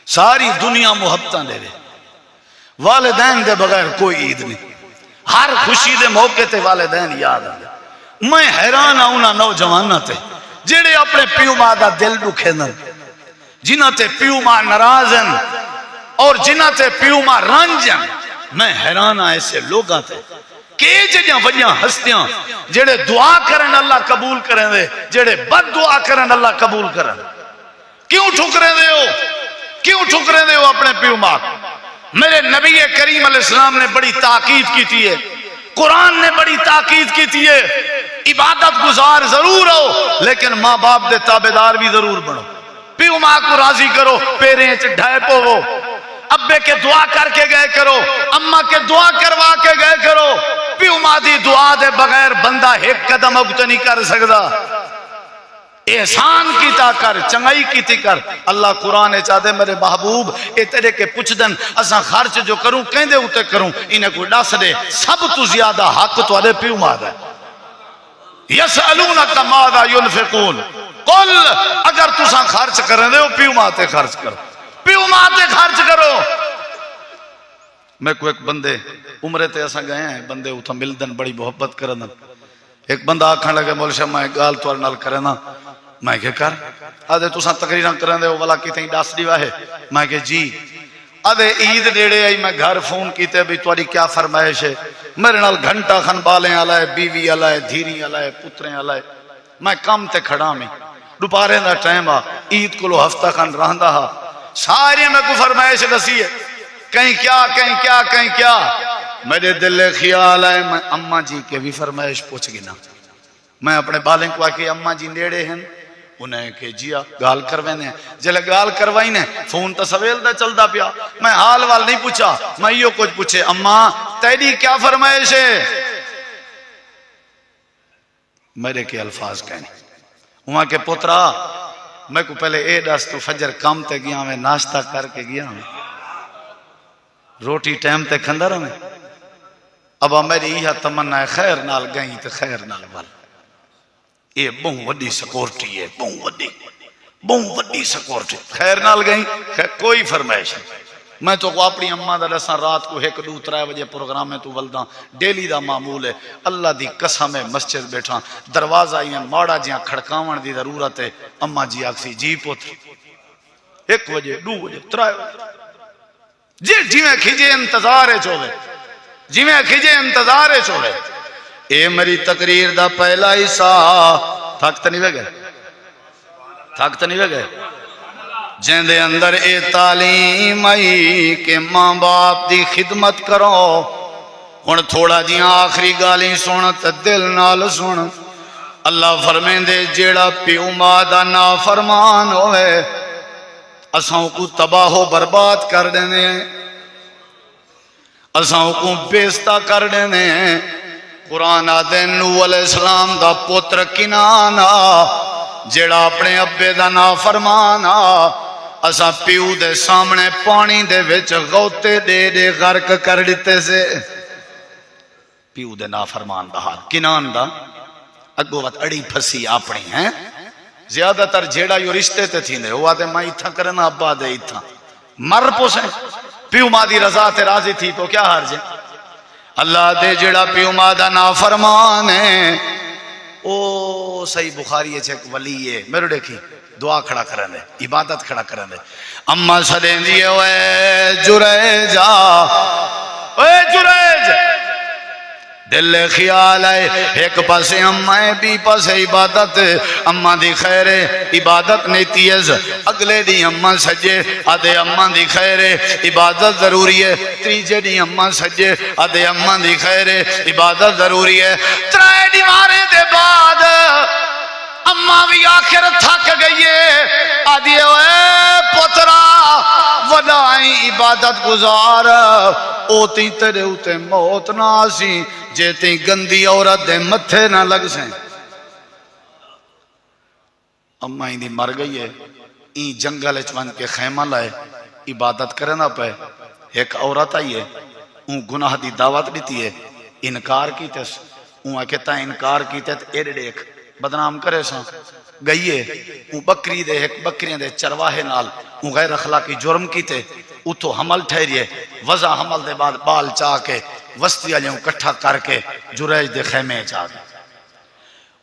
ساری دنیا محبتاں دے دے، والدین دے بغیر کوئی عید نہیں، ہر خوشی دے موقع تے والدین یاد آ گئے۔ میں حیران ہوں نا نوجواناں تے جڑے اپنے پیو ماں دا دل دکھے نہ، جنہاں تے پیو ماں ناراض ہیں اور جنہاں تے پیو ماں رنج ہیں۔ میں حیران ہاں ایسے لوگاں تے کہ جڑیاں وجیاں ہستیاں جڑے دعا کرن اللہ قبول کریں دے، جڑے بد دعا کرن اللہ قبول کرن۔ کیوں ٹھکرے دے ہو؟ کیوں ٹھکرے دے ہو اپنے پیو ماں؟ میرے نبی کریم علیہ السلام نے بڑی تاکید کی تھی ہے، قرآن نے بڑی تاکید کی تھی ہے، عبادت گزار ضرور ہو لیکن ماں باپ دے تابعدار بھی ضرور بنو۔ پیو ماں کو راضی کرو، پیریں ڈھائے پو، ابے کے دعا کر کے گئے کرو، اماں کے دعا کروا کے گئے کرو۔ پیو ماں دی دعا دے بغیر بندہ ایک قدم اگتے نہیں کر سکتا۔ احسان کیتا کر، چنگائی کیتی کر۔ اللہ قرآن چاہتے میرے محبوب اے تیرے کے پوچھ دن اساں خرچ جو کروں کہیں دے ہوتے کروں، انہیں کوئی ڈس دے، سب تو زیادہ حق تو آدھے پیو ماں دا۔ یسألونک ماذا ينفقون قل، اگر تساں خرچ کریں دے ہو پیو ماں تے خرچ کرو، پیو ماں تے خرچ کرو۔ میں کو ایک بندے عمرے تے اساں گئے ہیں، بندے اتھا ملدن بڑی محبت کرن، ایک بندہ آکھن لگے مول شاہ میں گال توار نال کرنا، میں کہ کر آدھے تساں تقریراں کرن دے ہو والا کتیں ڈاس دیوا ہے، میں کہ جی آدھے عید ڈیڑے آئی میں گھر فون کیتے بھی تواری کیا فرمائش ہے، میرے نال گھنٹہ خن بالیں آلائے، بیوی آلائے، دھیری آلائے، پتریں آلائے، میں کام تے کھڑا میں دوپارے دا ٹائم آ، عید کو لو ہفتہ خن رہندا ہا، سارے میں کو فرمائش دسی ہے، کہیں کیا کہیں کیا کہیں کیا۔ میرے دل خیال ہے میں اماں جی کے بھی فرمائش پوچھ گنا، میں اپنے بالیں کو آکے اماں جی نیڑے ہیں، انہیں کہ جیا گال کروینے ہیں، جلے گال کروائی نے فون تا سویل دا چل دا پیا، میں حال وال نہیں پوچھا، میں یہ کچھ پوچھے اماں تیری کیا فرمائش ہے؟ میرے کے الفاظ کہنے وہاں کے پترا میں کو پہلے اے ڈاس تو فجر کام تے گیا میں ناشتہ کر کے گیا میں روٹی ٹائم تے کھندر میں ابا میری یہ تمنا ہے خیر نال گئی تے خیر نال وال، یہ بہت وڈی سکورٹی ہے، بہت وڈی سکورٹی، خیر نال گئی کوئی فرمائش نہیں۔ میں تو اپنی اماں دا لساں رات کو 1-2-3 بجے پروگرام میں تو ولداں ڈیلی دا معمول ہے، اللہ دی قسم ہے مسجد بیٹھا دروازہ ہی ماڑا جیاں کھڑکاون دی ضرورت ہے، اماں جی آکسی جی پوتر 1 بجے 2 بجے 3 بجے جی میں کھجے انتظار ہے چوے، جی میں کھجے انتظار ہے چوے۔ اے میری تقریر دا پہلا حصہ، تھک تو نہیں وے گئے، تھک تو نہیں وے گئے، جن دے اندر اے تعلیم آئی کہ ماں باپ دی خدمت کرو۔ ہن تھوڑا جیاں آخری گالی سن تے دل نال سن، اللہ فرمین دے جیڑا پیو ماں دا نافرمان ہوئے اساں کو تباہ و برباد کر دینے ہیں، اساں کو بیستہ کر دینے ہیں۔ قرآن آدھے نوح علیہ السلام دا پتر کنعان جیڑا اپنے ابے دا نافرمان اساں پیو دے سامنے پانی دے وچ غوطے دے دے غرق کر دیتے سے، پیو دے نافرمان دا حال کنعان دا اگو وقت اڑی پھسی اپنی ہیں۔ زیادہ تر جیڑا یو رشتے تے تھی دے ہوا دے میں اتھا کرنا ابا دے اتھا مر پوسیں، پیو ماں دی رضا تے راضی تھی تو کیا ہار جائے۔ اللہ دے جڑا پیو ماں دا نافرمان ہے او صحیح بخاری ہے ایک ولی ہے میرے دیکھی دعا کھڑا کرن دے عبادت کھڑا کرن دے اماں سدیں دیے اوے جریجا اوے جریج دل خیال ہے ایک پاسے اماں بی پاسے عبادت اماں دی خیر عبادت نیتی ہے اگلے دی اماں سجے آدھے اماں دی خیر عبادت ضروری ہے تیجے دی اماں سجے آدھے اماں دی خیر عبادت ضروری ہے ترائے دیوارے دے بعد اماں بھی آخر تھک گئی ہے آدھی اے پترا وڈائی عبادت گزار اوتی تیرے اوتے موت نہ آسی جیتی گندی عورت دے متھے نہ لگ سیں۔ اماں دی مر گئی ہے این جنگل چون کے خیمہ لائے عبادت کرنا پہ ایک عورت آئی ہے اون گناہ دی دعوت دیتی ہے انکار کیتے اون کہتا انکار کیتے ایڈے دیکھ بدنام کرے سا گئیے وہ بکری دے ایک بکریاں دے چرواہے نال وہ غیر اخلاقی جرم کیتے اتو حمل ٹھہریے وضع حمل دے بعد بال چاہ کے وسطی آلیوں کٹھا کر کے جریج دے خیمے چاہ گئے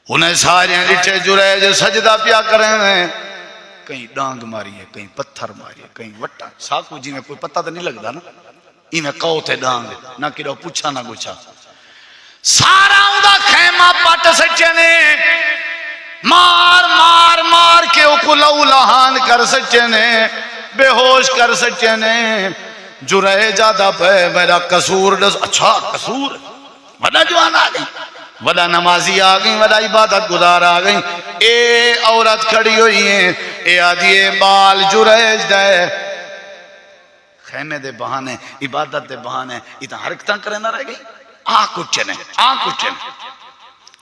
انہیں سارے لٹھے جریج سجدہ پیا کریں ہیں کہیں ڈانگ ماری ہے کہیں پتھر ماری ہے کہیں وٹا ساکو جی میں کوئی پتہ تو نہیں لگتا نا ای میں کہو تھے ڈانگ نہ کیڑا پوچھا نہ گچھا سارا اندہ خیمہ پٹ سچے نے مار مار مار کے اوکو لو لہان کر سچے نے بے ہوش کر سچے نے جرے جادہ پہ میرا قصور ڈس اچھا قصور بڑا جوان آگئی بڑا نمازی آگئی بڑا عبادت گزار آگئی اے عورت کھڑی ہوئی ہیں اے آدھی بال جریج دے خیمے دے بہانے عبادت دے بہانے اتنا حرکتاں کرے نہ رہ گئی کچھ نہیں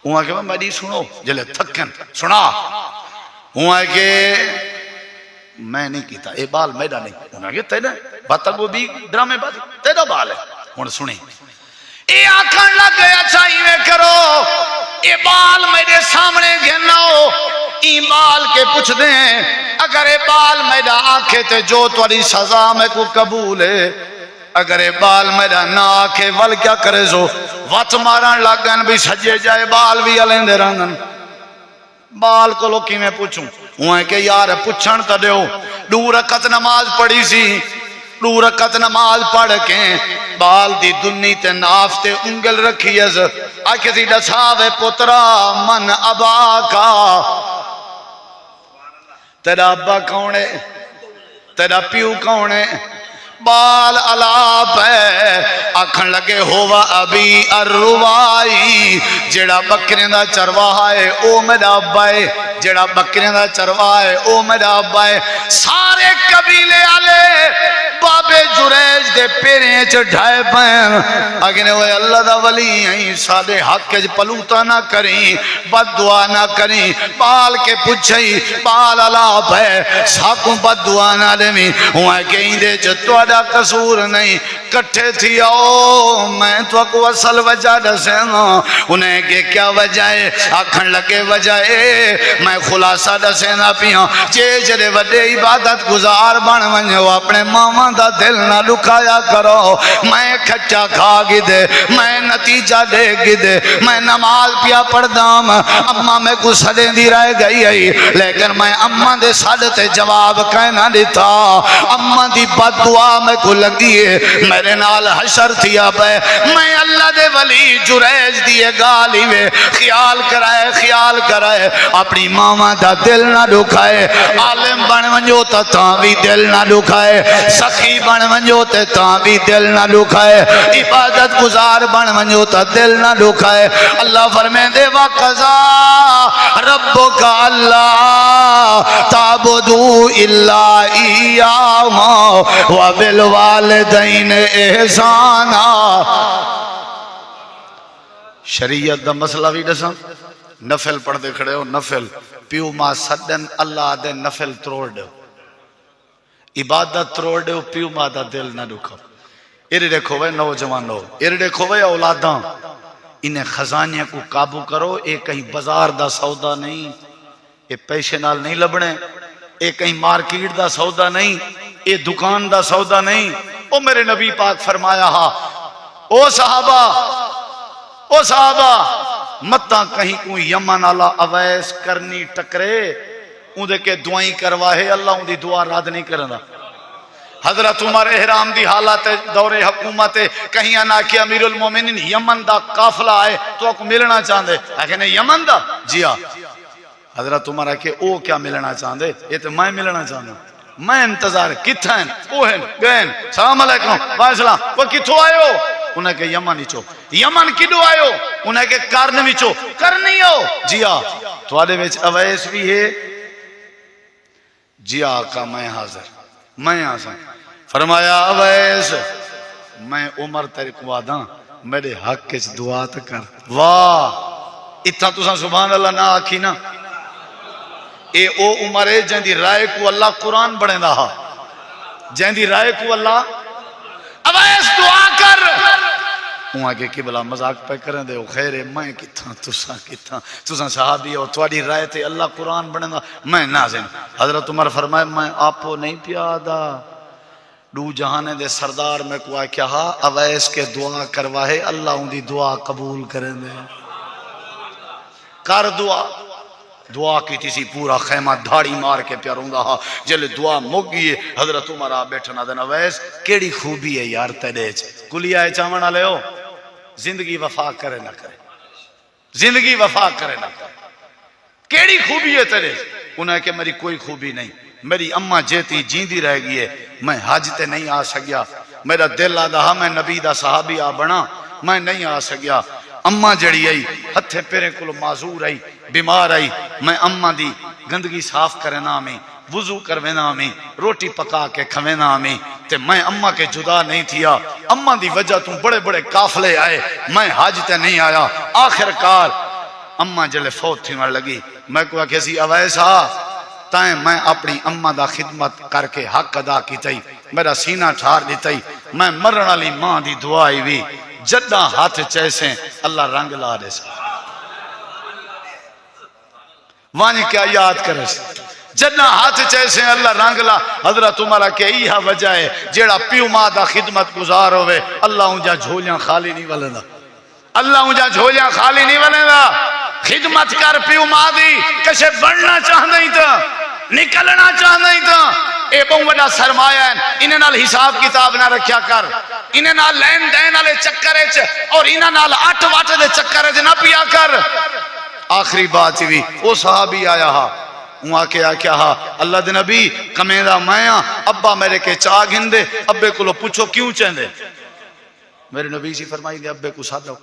وہاں کہ میں بڑی سنو جلے تھکن سنا وہاں کہ میں نہیں کیتا اے بال میڈا نہیں وہاں کہ تیرے بات وہ بھی ڈرامے بات تیرا بال ہے وہاں سنیں اے آکھن لگ گیا چاہیے میں کرو اے بال میرے سامنے گھناؤ ای بال کے پوچھ دیں اگر اے بال میرا آنکھے تے جو توری سزا میں کو قبول ہے اگر اے بال میرا نہ آکھے ول کیا کرے سو وات ماران لگن بھی سجے جائے بال بھی علین دے رنگن بال کو لوکی میں پوچھوں وہاں کہ یار پوچھن تا دیو 2 رکعت نماز پڑھی سی 2 رکعت نماز پڑھ کے بال دی دنی تے ناف تے انگل رکھی از آکھے سی ڈساوے پترا من ابا کا تیرا ابا کون ہے تیرا پیو کون ہے بال علاپ ہے آکھن لگے ہوا ابھی الروائی جڑا بکرین دا چرواہ ہے او میرا ابا ہے جڑا بکرین دا چرواہ ہے او میرا ابا ہے سارے قبیلے آلے بابے جریج دے پیریں چڑھائے پہن اگنے ہوئے اللہ دا ولی ہیں سادے حق کے پلوتا نہ کریں بد دعا نہ کریں بال کے پوچھیں بال علاپ ہے ساکوں بد دعا نہ دیں ہوا کہ اندے چتوڑا قصور نہیں کٹھے تھی آؤ میں تو کو اصل وجہ دسینا انہیں کہ کیا وجہ ہے آکھن لگے وجہ ہے میں خلاصہ دسینا پیاں جے وڈے عبادت گزار بن ونجو اپنے ماما دا دل نہ لکھایا کرو میں کھچا کھا گی دے میں نتیجہ دے گی دے میں نماز پیا پڑھ دام اممہ میں کو سڑے دی رہ گئی ہے لیکن میں اممہ دے سڑتے جواب کہنا دیتا اممہ دی بد دعا میں کو لگی ہے میرے نال حشر تھیا پہ میں اللہ دے ولی جریج دیئے گالی میں خیال کرائے اپنی ماما دا دل نہ دکھائے عالم بن ونجو تا تاں بھی دل نہ دکھائے سخی بن ونجو تا بھی دل نہ دکھائے عبادت گزار بن ونجو تا دل نہ دکھائے اللہ فرمائے دے وقضا ربک اللہ تعبدو الا ایاہا وبالوالدین احسانا شریعت دا مسئلہ بھی دساں نفل پڑھ دے کھڑے ہو نفل پیو ما صدن اللہ دے نفل تروڑ دے عبادت تروڑ دے پیو ما دا دل نہ دکھو ارے دیکھو وے نوجوانو ارے دیکھو وے اولاداں انہیں خزانیہ کو قابو کرو اے کہیں بازار دا سودا نہیں اے پیشے نال نہیں لبنے اے کہیں مارکیٹ دا سودا نہیں اے دکان دا سودا نہیں او میرے نبی پاک فرمایا ہا او صحابہ متاں کہیں کوئی یمن اللہ اویس کرنی ٹکرے اندھے کے دعائیں کرواہے اللہ اندھی دعا راد نہیں کرنا حضرت عمر احرام دی حالات دور حکومت کہیں آنا کہ امیر المومنین یمن دا قافلہ آئے تو آپ کو ملنا چاہندے لیکن یمن دا جی ہاں حضرت عمر ہے کہ او کیا ملنا چاہندے یہ تو میں ملنا چاہندہ میں انتظار کتھائن اوہن گئن سلام علیکم وعلیکم السلام وہ کتھو آئے ہو انہیں کہ یمن ہی چو یمن کدو آئے ہو انہیں کہ کرن بھی چو کرنی ہو جی ہاں تو آدھے بیچ اویس بھی ہے جی آقا میں حاضر میں حاضر فرمایا اویس میں عمر تیرے کو آدھا میرے حق کے دعا کر واہ اتنا تو ساں سبحان اللہ نہ آکھی نا اے او عمر ہے جن دی رائے کو اللہ قرآن بڑھیں رہا جن دی رائے کو اللہ اویس دعا کر وہاں کے قبلہ مذاق پہ کریں دے خیر میں کتھاں تساں صحابی ہو تھوڑی رائے تے اللہ قرآن بنے گا میں نازم حضرت عمر فرمائے میں آپو نہیں پیادا دو جہانے دے سردار میں کو کیا اویس کے دعا کرواہے اللہ ان دی دعا قبول کریں دے کر دعا کی تیسی پورا خیمہ دھاڑی مار کے پیاروں دا جلے دعا مگی حضرت عمر آ بیٹھنا دن اویس کیڑی خوبی ہے یار تیرے کلی آئے چاونا لے ہو زندگی وفا کرے نہ کرے زندگی وفا کرے نہ کرے کیڑی خوبی ہے تیرے انہیں کہ میری کوئی خوبی نہیں میری اماں جیتی جیندی رہ گئی ہے میں حج تے نہیں آ سکیا میرا دل آدھا میں نبی دا صحابی آ بنا میں نہیں آ سکیا اماں جڑی آئی ہتھے پیرے کلو معذور آئی بیمار آئی میں اماں دی گندگی صاف کرنا میں وضو کروینا میں روٹی پکا کے کھوینا میں تے میں اماں کے جدا نہیں تھیا اماں دی وجہ توں بڑے بڑے قافلے آئے میں حج تے نہیں آیا آخر کار اماں جلے فوت تھی مر لگی میں کوئی کسی اویسا تائیں میں اپنی اماں دا خدمت کر کے حق ادا کی تئی میرا سینہ ٹھار دی تئی میں مرن علی ماں دی دعائی بھی جدہ ہاتھ چیسیں اللہ رنگ لا دے سا وانی کیا یاد کرے سے جدہ ہاتھ چیسیں اللہ رنگ لا حضرت عمرہ کے ایہا وجہ ہے جیڑا پیو ماں دا خدمت گزار ہوئے اللہ انجا جھولیاں خالی نہیں والے دا اللہ انجا جھولیاں خالی نہیں والے دا خدمت کر پیو ماں دی کسے بڑھنا چاہ نہیں تھا نکلنا چاہ نہیں تھا اے بہت بڑا سرمایہ ہے انہیں نال حساب کتاب نہ رکھیا کر انہیں نال لین دین والے چکرے چ اور انہیں نال آٹھ واٹ دے چکرے چ نہ پیا کر آخری بات بھی وہ صحابی آیا ہا وہاں کیا کیا ہا اللہ دے نبی کمیدہ مائیاں ابا میرے کے چاہ گھندے ابے کو لو پوچھو کیوں چاہندے میرے نبی سی فرمائی دے ابے کو سادہ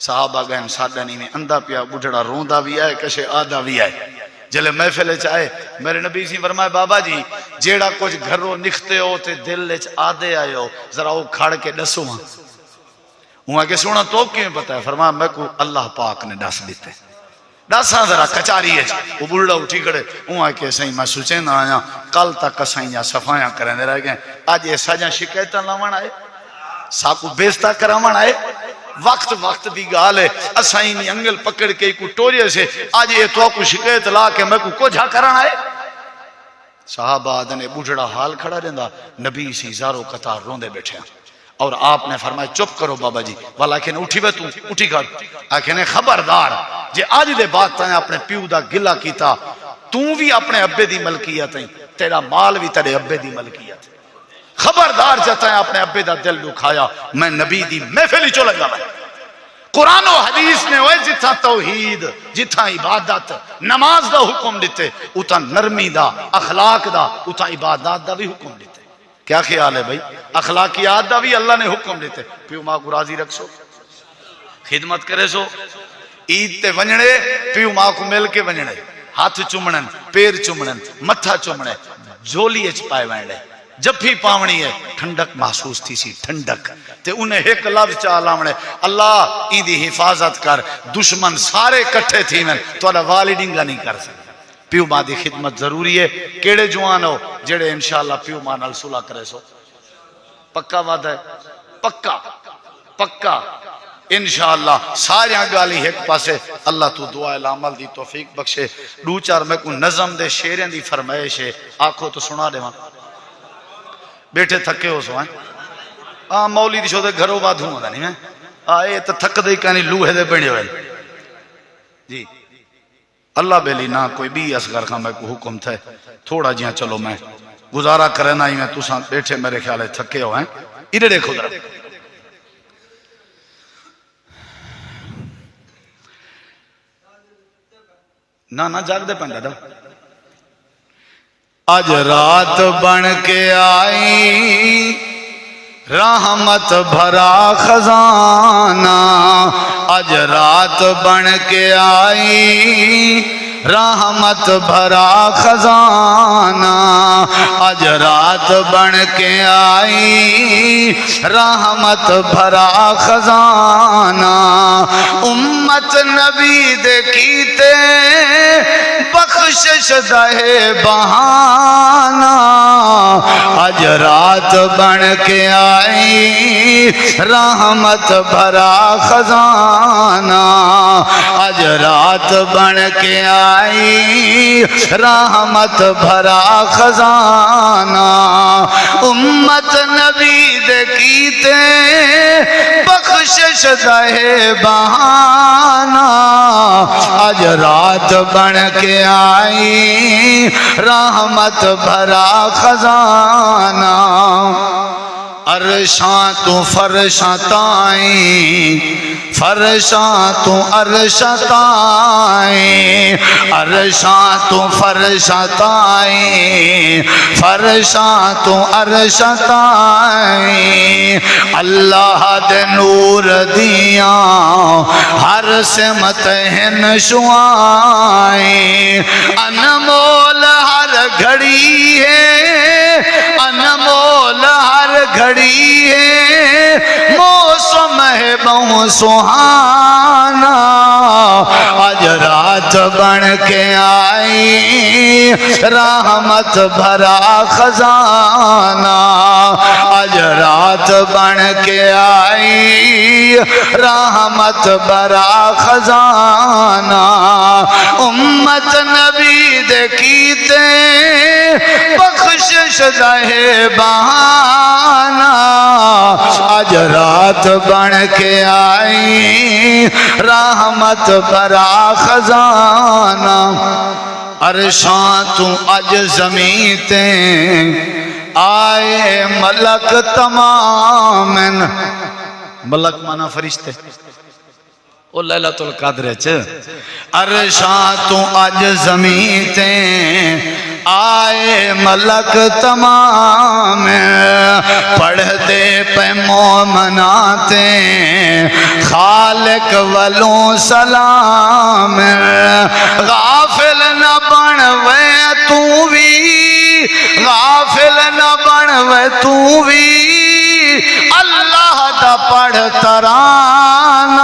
صحابہ گئن سادہ نہیں میں اندھا پیا بڑھڑا روندہ بھی آئے کشے آدھا بھی آئے جلے محفلے چاہے میرے نبی سی فرمائے بابا جی جیڑا کچھ گھروں نکھتے ہو تے دل لچ آدھے آئے ہو ذرا وہ کھڑ کے ڈسو ہاں وہاں کے سونا تو کیوں پتا ہے فرمایا میں کو اللہ پاک نے ڈس دیتے ڈساں ذرا کچاری ہے وہ بڑھڑا اٹھی کھڑے وہاں کے سائیں میں سوچیں نہ آیا کل تک سائیں صفائیاں کریں دے رہ گئے آج یہ سجاں شکایتاں لاون آئے ساکو بیستا کراون آئے وقت دی گال ہے اسائیں نہیں انگل پکڑ کے کو ٹوریے سے آج یہ تو کو شکایت لا کے میں کو جھا کرنا ہے صحابہ آدھنے بوجھڑا حال کھڑا رہندا نبی سی زارو قطار روندے بیٹھے ہیں اور آپ نے فرمایا چپ کرو بابا جی والا کہ اٹھی وے تو اٹھی کر آکھنے خبردار جے آج دے بات تائیں اپنے پیو دا گلا کیتا تو بھی اپنے ابے دی ملکیت ہیں تیرا مال بھی تیرے ابے دی ملکیت خبردار جاتا ہے اپنے ابے دا دل دکھایا میں نبی دی محفلی چو لگا میں قرآن و حدیث نے ہوئے جتھا توحید جتھا عبادت نماز دا حکم دیتے اتھا نرمی دا اخلاق دا اتھا عبادات دا بھی حکم دیتے کیا خیال ہے بھائی اخلاقیات دا بھی اللہ نے حکم دیتے پیو ماں کو راضی رکھ سو خدمت کرے سو عید تے ونجنے پیو ماں کو مل کے ونجنے ہاتھ چمڑن پیر چمڑن متھا چمڑے جھولی اچ پائے وینڈے جب بھی پاونی ہے ٹھنڈک محسوس تھی سی ٹھنڈک تے انہیں ایک لفظ چالامنے اللہ ای دی حفاظت کر دشمن سارے کٹھے تھی میں تو اللہ والدنگا نہیں کر سکتا پیو ماں دی خدمت ضروری ہے کیڑے جوان ہو جڑے انشاءاللہ پیو ماں نال صلح کرے سو پکا وعدہ ہے پکا انشاءاللہ سارے گالی ایک پاسے اللہ تو دعا العمل دی توفیق بخشے دو چار میں کو نظم دے شیریں دی فرمائش ہے آنکھوں تو سنا دے وہاں بیٹھے تھکے ہو سو ہیں مولی دی شو دے گھروں بات ہوں نہیں میں آئے تو تھک دے کہانی لوہے دے بڑھے ہوئے جی اللہ بیلی نہ کوئی بھی اصغر کا میں کو حکم تھے تھوڑا جیاں چلو میں گزارا کرنا ہی میں تو سان بیٹھے میرے خیال ہے تھکے ہو ہیں ادھر دیکھو ذرا نہ جاگ دے پنڈا دا آج رات بن کے آئی رحمت بھرا خزانہ آج رات بن کے آئی رحمت بھرا خزانہ آج رات بن کے آئی رحمت بھرا خزانہ امت نبی دیکھیتے بخشش دہے بہانہ آج رات بن کے آئی رحمت بھرا خزانہ آج رات بن کے آئی رحمت بھرا خزانہ امت نبی دے کیتے بخشش دے بہانہ آج رات بن کے آئی رحمت بھرا خزانہ عرشاں تو فرشاں تائیں فرشاں تو عرشاں تائیں عرشاں تو فرشاں تائیں فرشاں تو عرشاں تائیں اللہ دے نور دیاں ہر سمت ہن شعائیں انمول ہر گھڑی ہے انمول ہر گھڑی ہے موسم ہے بہت سہانا آج رات بن کے آئی رحمت بھرا خزانہ آج رات بن کے آئی رحمت بھرا خزانہ امت نبی دے کیتے بخشش دے بہانہ آج رات بن کے آئی رحمت بھرا خزانہ عرشاں تو اج زمین تے آئے ملک تمام ملک مانا فرشتے او لیلۃ القدر عرشاں تو اج زمین تے آئے ملک تمام پڑھتے پہ مومناتے خالق ولوں سلام غافل نہ بنوے تو بھی غافل نہ بنوے تو بھی اللہ دا پڑھ ترانہ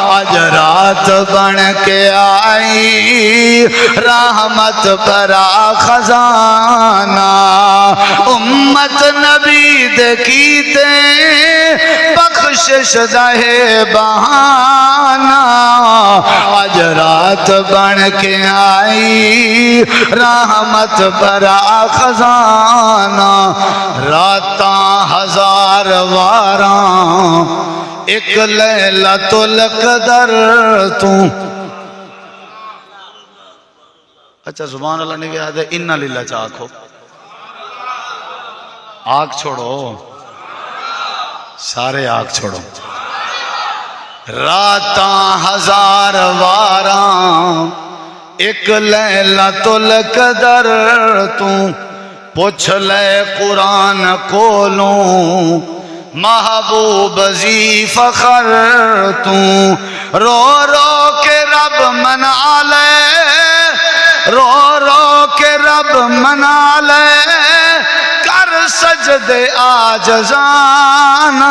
آج رات بن کے آئی رحمت بھرا خزانہ امت نبی دے کیتے بخشش دے بہانہ آج رات بن کے آئی رحمت بھرا خزانہ راتاں ہزار واراں ایک لیلۃ القدر تو اچھا زبان اللہ نے کہا ہے انّا للہ چاکھو آگ چھوڑو سارے آگ چھوڑو راتاں ہزار واراں ایک لیلۃ القدر تو پوچھ لے قرآن کولوں محبوب زی فخر تو رو رو کے رب منا لے رو رو کے رب منا لے کر سجدے عاجزانہ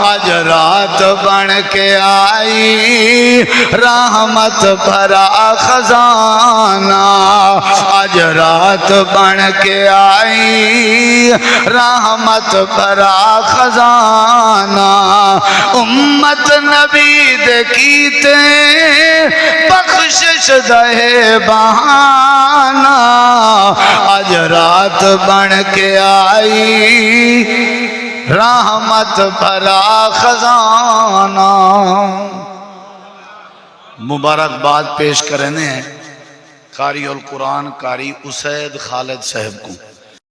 آج رات بن کے آئی رحمت بھرا خزانہ آج رات بن کے آئی رحمت بھرا خزانہ امت نبی دے کیتے بخشش دے بہانہ آج رات بن کے آئی رحمت بھرا خزانہ مبارکباد پیش کرنے ہیں قاری القرآن قاری اسید خالد صاحب کو